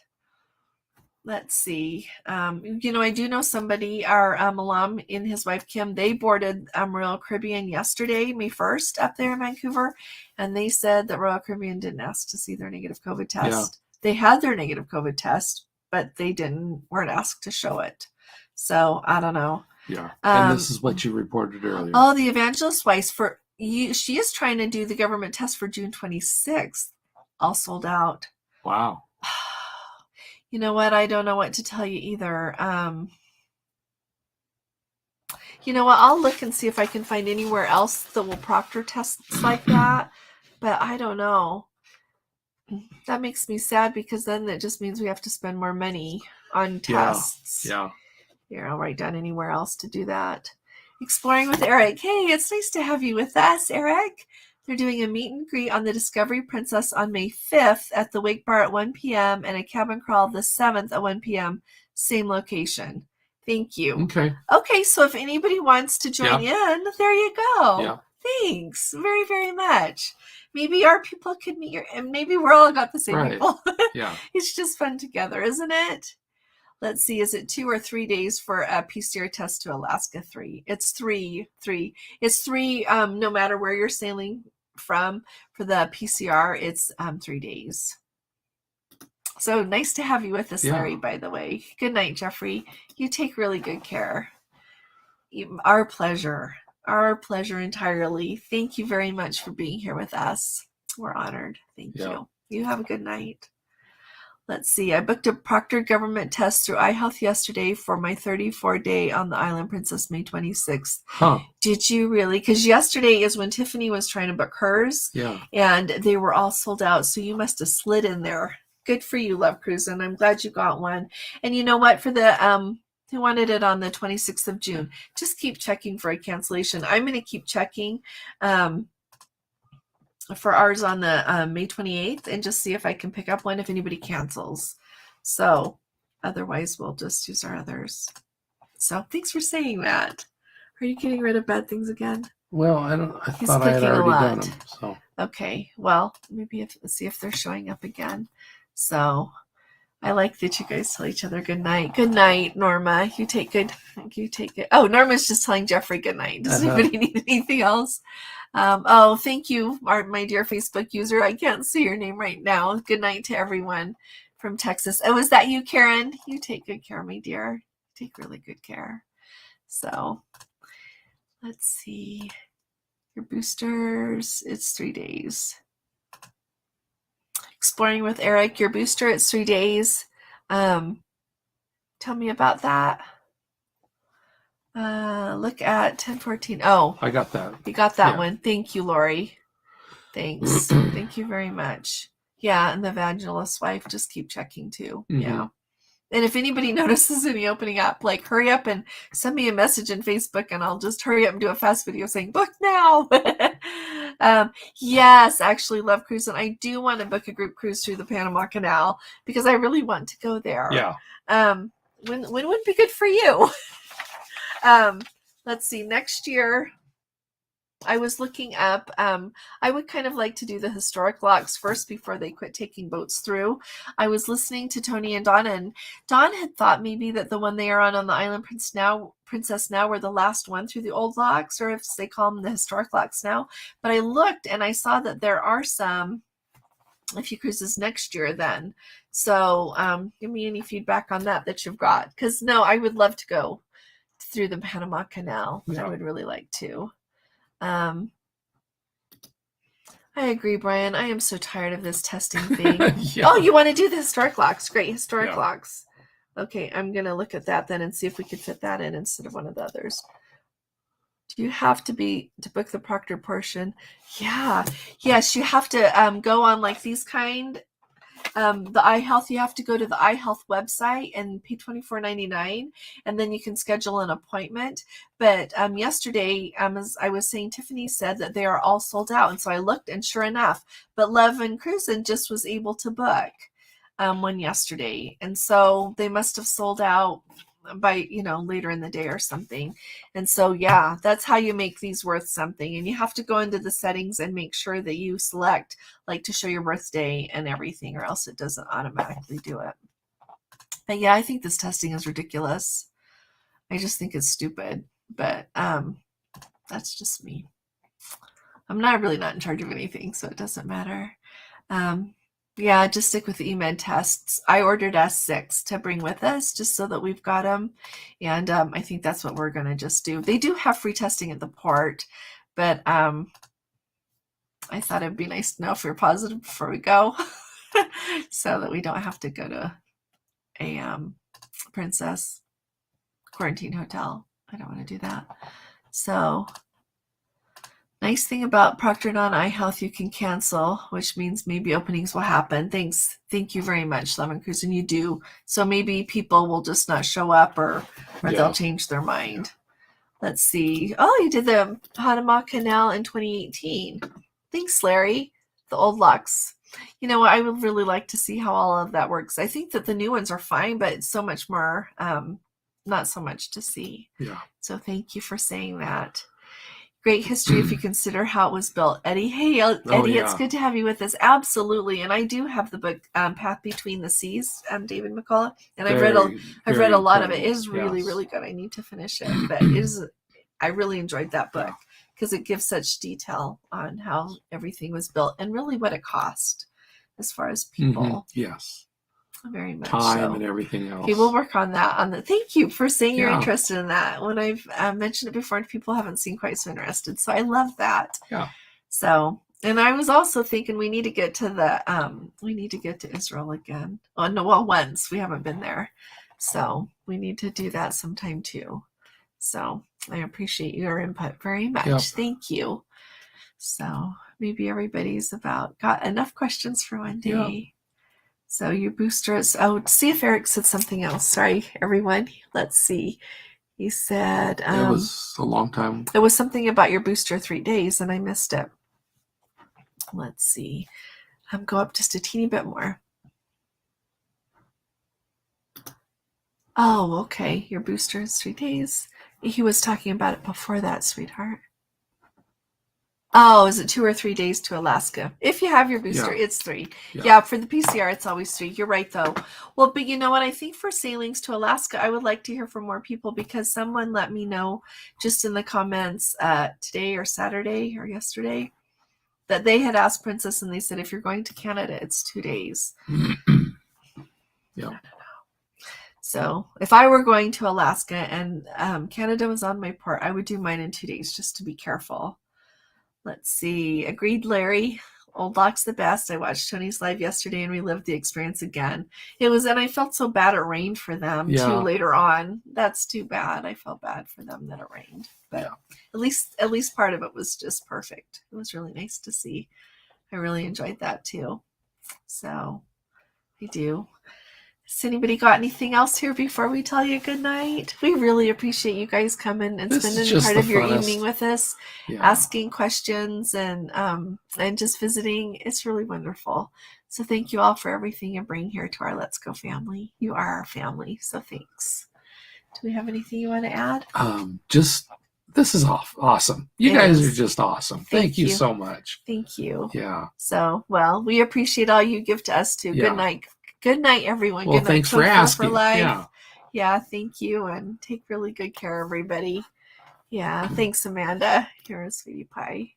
Let's see. I do know somebody, our alum and his wife, Kim, they boarded Royal Caribbean yesterday, May 1st, up there in Vancouver. And they said that Royal Caribbean didn't ask to see their negative COVID test. Yeah. They had their negative COVID test, but they weren't asked to show it. So I don't know. Yeah. And this is what you reported earlier. Oh, the Evangelist Weiss, she is trying to do the government test for June 26th. All sold out. Wow. You know what? I don't know what to tell you either. You know what? I'll look and see if I can find anywhere else that will proctor tests like that. But I don't know. That makes me sad because then that just means we have to spend more money on tests. Yeah. Here, I'll write down anywhere else to do that. Exploring with Eric. Hey, it's nice to have you with us, Eric. They're doing a meet and greet on the Discovery Princess on May 5th at the Wake Bar at 1 p.m. and a cabin crawl the 7th at 1 p.m. Same location. Thank you. Okay, so if anybody wants to join in, there you go. Yeah. Thanks very, very much. Maybe our people could meet and maybe we're all got the same people. Yeah. It's just fun together, isn't it? Let's see, is it 2 or 3 days for a PCR test to Alaska? 3. It's 3. It's 3 no matter where you're sailing from. For the PCR, it's 3 days. So nice to have you with us, Larry, by the way. Good night, Jeffrey. You take really good care. Our pleasure entirely. Thank you very much for being here with us. We're honored. Thank you. You have a good night. Let's see. I booked a proctored government test through iHealth yesterday for my 34-day on the Island Princess, May 26th. Huh. Did you really? Because yesterday is when Tiffany was trying to book hers. Yeah. And they were all sold out. So you must have slid in there. Good for you, Love Cruise. And I'm glad you got one. And you know what? For the who wanted it on the 26th of June, just keep checking for a cancellation. I'm going to keep checking for ours on the May 28th and just see if I can pick up one if anybody cancels. So otherwise we'll just use our others. So thanks for saying that. Are you getting rid of bad things again? Well, I thought I had already done them. So okay. Well, maybe let's see if they're showing up again. So I like that you guys tell each other good night. Good night, Norma. You take it. Oh, Norma's just telling Jeffrey good night. Does anybody need anything else? Thank you, my dear Facebook user. I can't see your name right now. Good night to everyone from Texas. Oh, is that you, Karen? You take good care, my dear. take really good care. So let's see. Your boosters, it's 3 days. Exploring with Eric, your booster, it's 3 days. Tell me about that. Look at 1014. Oh, I got that. You got that one. Thank you, Lori. Thanks. Thank you very much. Yeah, and the vaginalist wife, just keep checking too. Yeah. And if anybody notices any opening up, like hurry up and send me a message in Facebook and I'll just hurry up and do a fast video saying, book now. Yes, actually love cruising. I do want to book a group cruise through the Panama Canal because I really want to go there. Yeah. When would be good for you? Let's see, next year, I was looking up, I would kind of like to do the historic locks first before they quit taking boats through. I was listening to Tony and Dawn, and Dawn had thought maybe that the one they are on the Island Princess now were the last one through the old locks, or if they call them the historic locks now. But I looked and I saw that there are some, a few cruises next year then. So give me any feedback on that you've got. Because no, I would love to go through the Panama Canal. Yeah. I would really like to. I agree, Brian. I am so tired of this testing thing. Yeah. Oh, you want to do the historic locks? Great, historic locks. Okay, I'm going to look at that then and see if we could fit that in instead of one of the others. Do you have to book the proctor portion? Yeah. Yes, you have to go on like these kind. The iHealth, you have to go to the iHealth website and pay $24.99, and then you can schedule an appointment. But yesterday, as I was saying, Tiffany said that they are all sold out, and so I looked, and sure enough, but Love and Cruisin' just was able to book one yesterday, and so they must have sold out by later in the day or something. And so yeah, that's how you make these worth something. And you have to go into the settings and make sure that you select like to show your birthday and everything, or else it doesn't automatically do it. But yeah, I think this testing is ridiculous. I just think it's stupid, but that's just me. I'm really not in charge of anything, so it doesn't matter. Yeah, just stick with the eMed tests. I ordered S6 to bring with us just so that we've got them. And I think that's what we're going to just do. They do have free testing at the port, but I thought it'd be nice to know if we're positive before we go so that we don't have to go to a Princess quarantine hotel. I don't want to do that. So nice thing about Procter & iHealth, you can cancel, which means maybe openings will happen. Thanks. Thank you very much, Lemon Cruise. And you do. So maybe people will just not show up or they'll change their mind. Let's see. Oh, you did the Panama Canal in 2018. Thanks, Larry. The old locks. You know what? I would really like to see how all of that works. I think that the new ones are fine, but it's so much more, not so much to see. Yeah. So thank you for saying that. Great history if you consider how it was built. Eddie, hey, Eddie, It's good to have you with us. Absolutely. And I do have the book Path Between the Seas, David McCullough, and I've read a lot of it. It is really, really good. I need to finish it, but I really enjoyed that book because it gives such detail on how everything was built and really what it cost as far as people. Yes. Very much time and everything else. Okay, we'll work on that. Thank you for saying you're interested in that. When I've mentioned it before, people haven't seemed quite so interested. So I love that. Yeah. So, and I was also thinking we need to get to Israel again. Oh no, well, once we haven't been there, so we need to do that sometime too. So I appreciate your input very much. Yep. Thank you. So maybe everybody's got enough questions for one day. Yep. So your booster is, see if Eric said something else. Sorry, everyone. Let's see. He said... it was a long time. It was something about your booster 3 days, and I missed it. Let's see. Go up just a teeny bit more. Oh, okay. Your booster is 3 days. He was talking about it before that, sweetheart. Oh, is it 2 or 3 days to Alaska? If you have your booster, it's 3. Yeah, for the PCR, it's always 3. You're right, though. Well, but you know what? I think for sailings to Alaska, I would like to hear from more people because someone let me know just in the comments today or Saturday or yesterday that they had asked Princess and they said, if you're going to Canada, it's 2 days. Yeah. So if I were going to Alaska and Canada was on my part, I would do mine in 2 days just to be careful. Let's see. Agreed, Larry. Old Lock's the best. I watched Tony's live yesterday and relived the experience again. And I felt so bad it rained for them too later on. That's too bad. I felt bad for them that it rained. But at least part of it was just perfect. It was really nice to see. I really enjoyed that too. So I do. Has anybody got anything else here before we tell you good night? We really appreciate you guys coming and spending part of your evening with us, asking questions and just visiting. It's really wonderful. So thank you all for everything you bring here to our Let's Go family. You are our family, so thanks. Do we have anything you want to add? This is awesome. You guys are just awesome. Thank you so much. Thank you. Yeah. So, well, we appreciate all you give to us too. Good night. Good night, everyone. Well, good night. Thanks for asking. Yeah, thank you. And take really good care, everybody. Yeah, thanks, Amanda. You're a sweetie pie.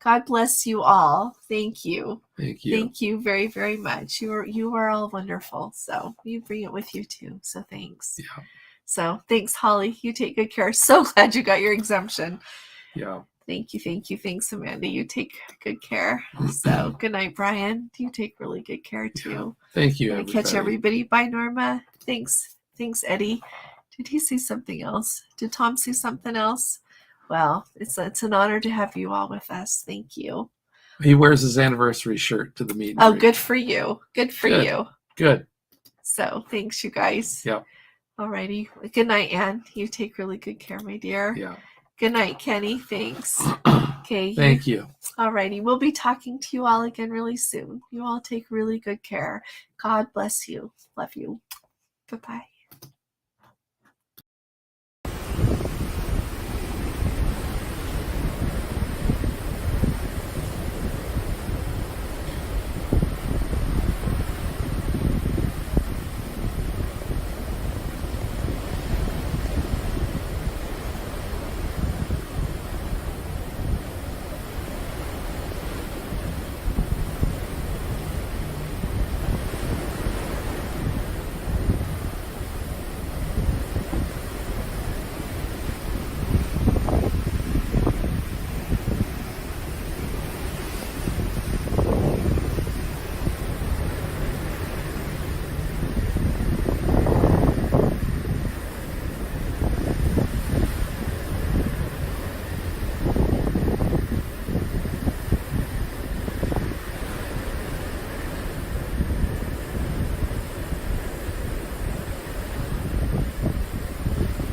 God bless you all. Thank you. Thank you. Thank you very, very much. You are all wonderful. So you bring it with you too. So thanks. Yeah. So thanks, Holly. You take good care. So glad you got your exemption. Yeah. Thank you. Thanks, Amanda. You take good care. So good night, Brian. You take really good care too. Yeah. Thank you, everybody. Catch everybody. Bye, Norma. Thanks, Eddie. Did he say something else? Did Tom say something else? Well, it's an honor to have you all with us. Thank you. He wears his anniversary shirt to the meeting. Oh, good for you. Good for you. Good. So thanks, you guys. Yep. Alrighty. Good night, Ann. You take really good care, my dear. Yeah. Good night, Kenny. Thanks. Okay. Thank you. Alrighty. We'll be talking to you all again really soon. You all take really good care. God bless you. Love you. Bye-bye.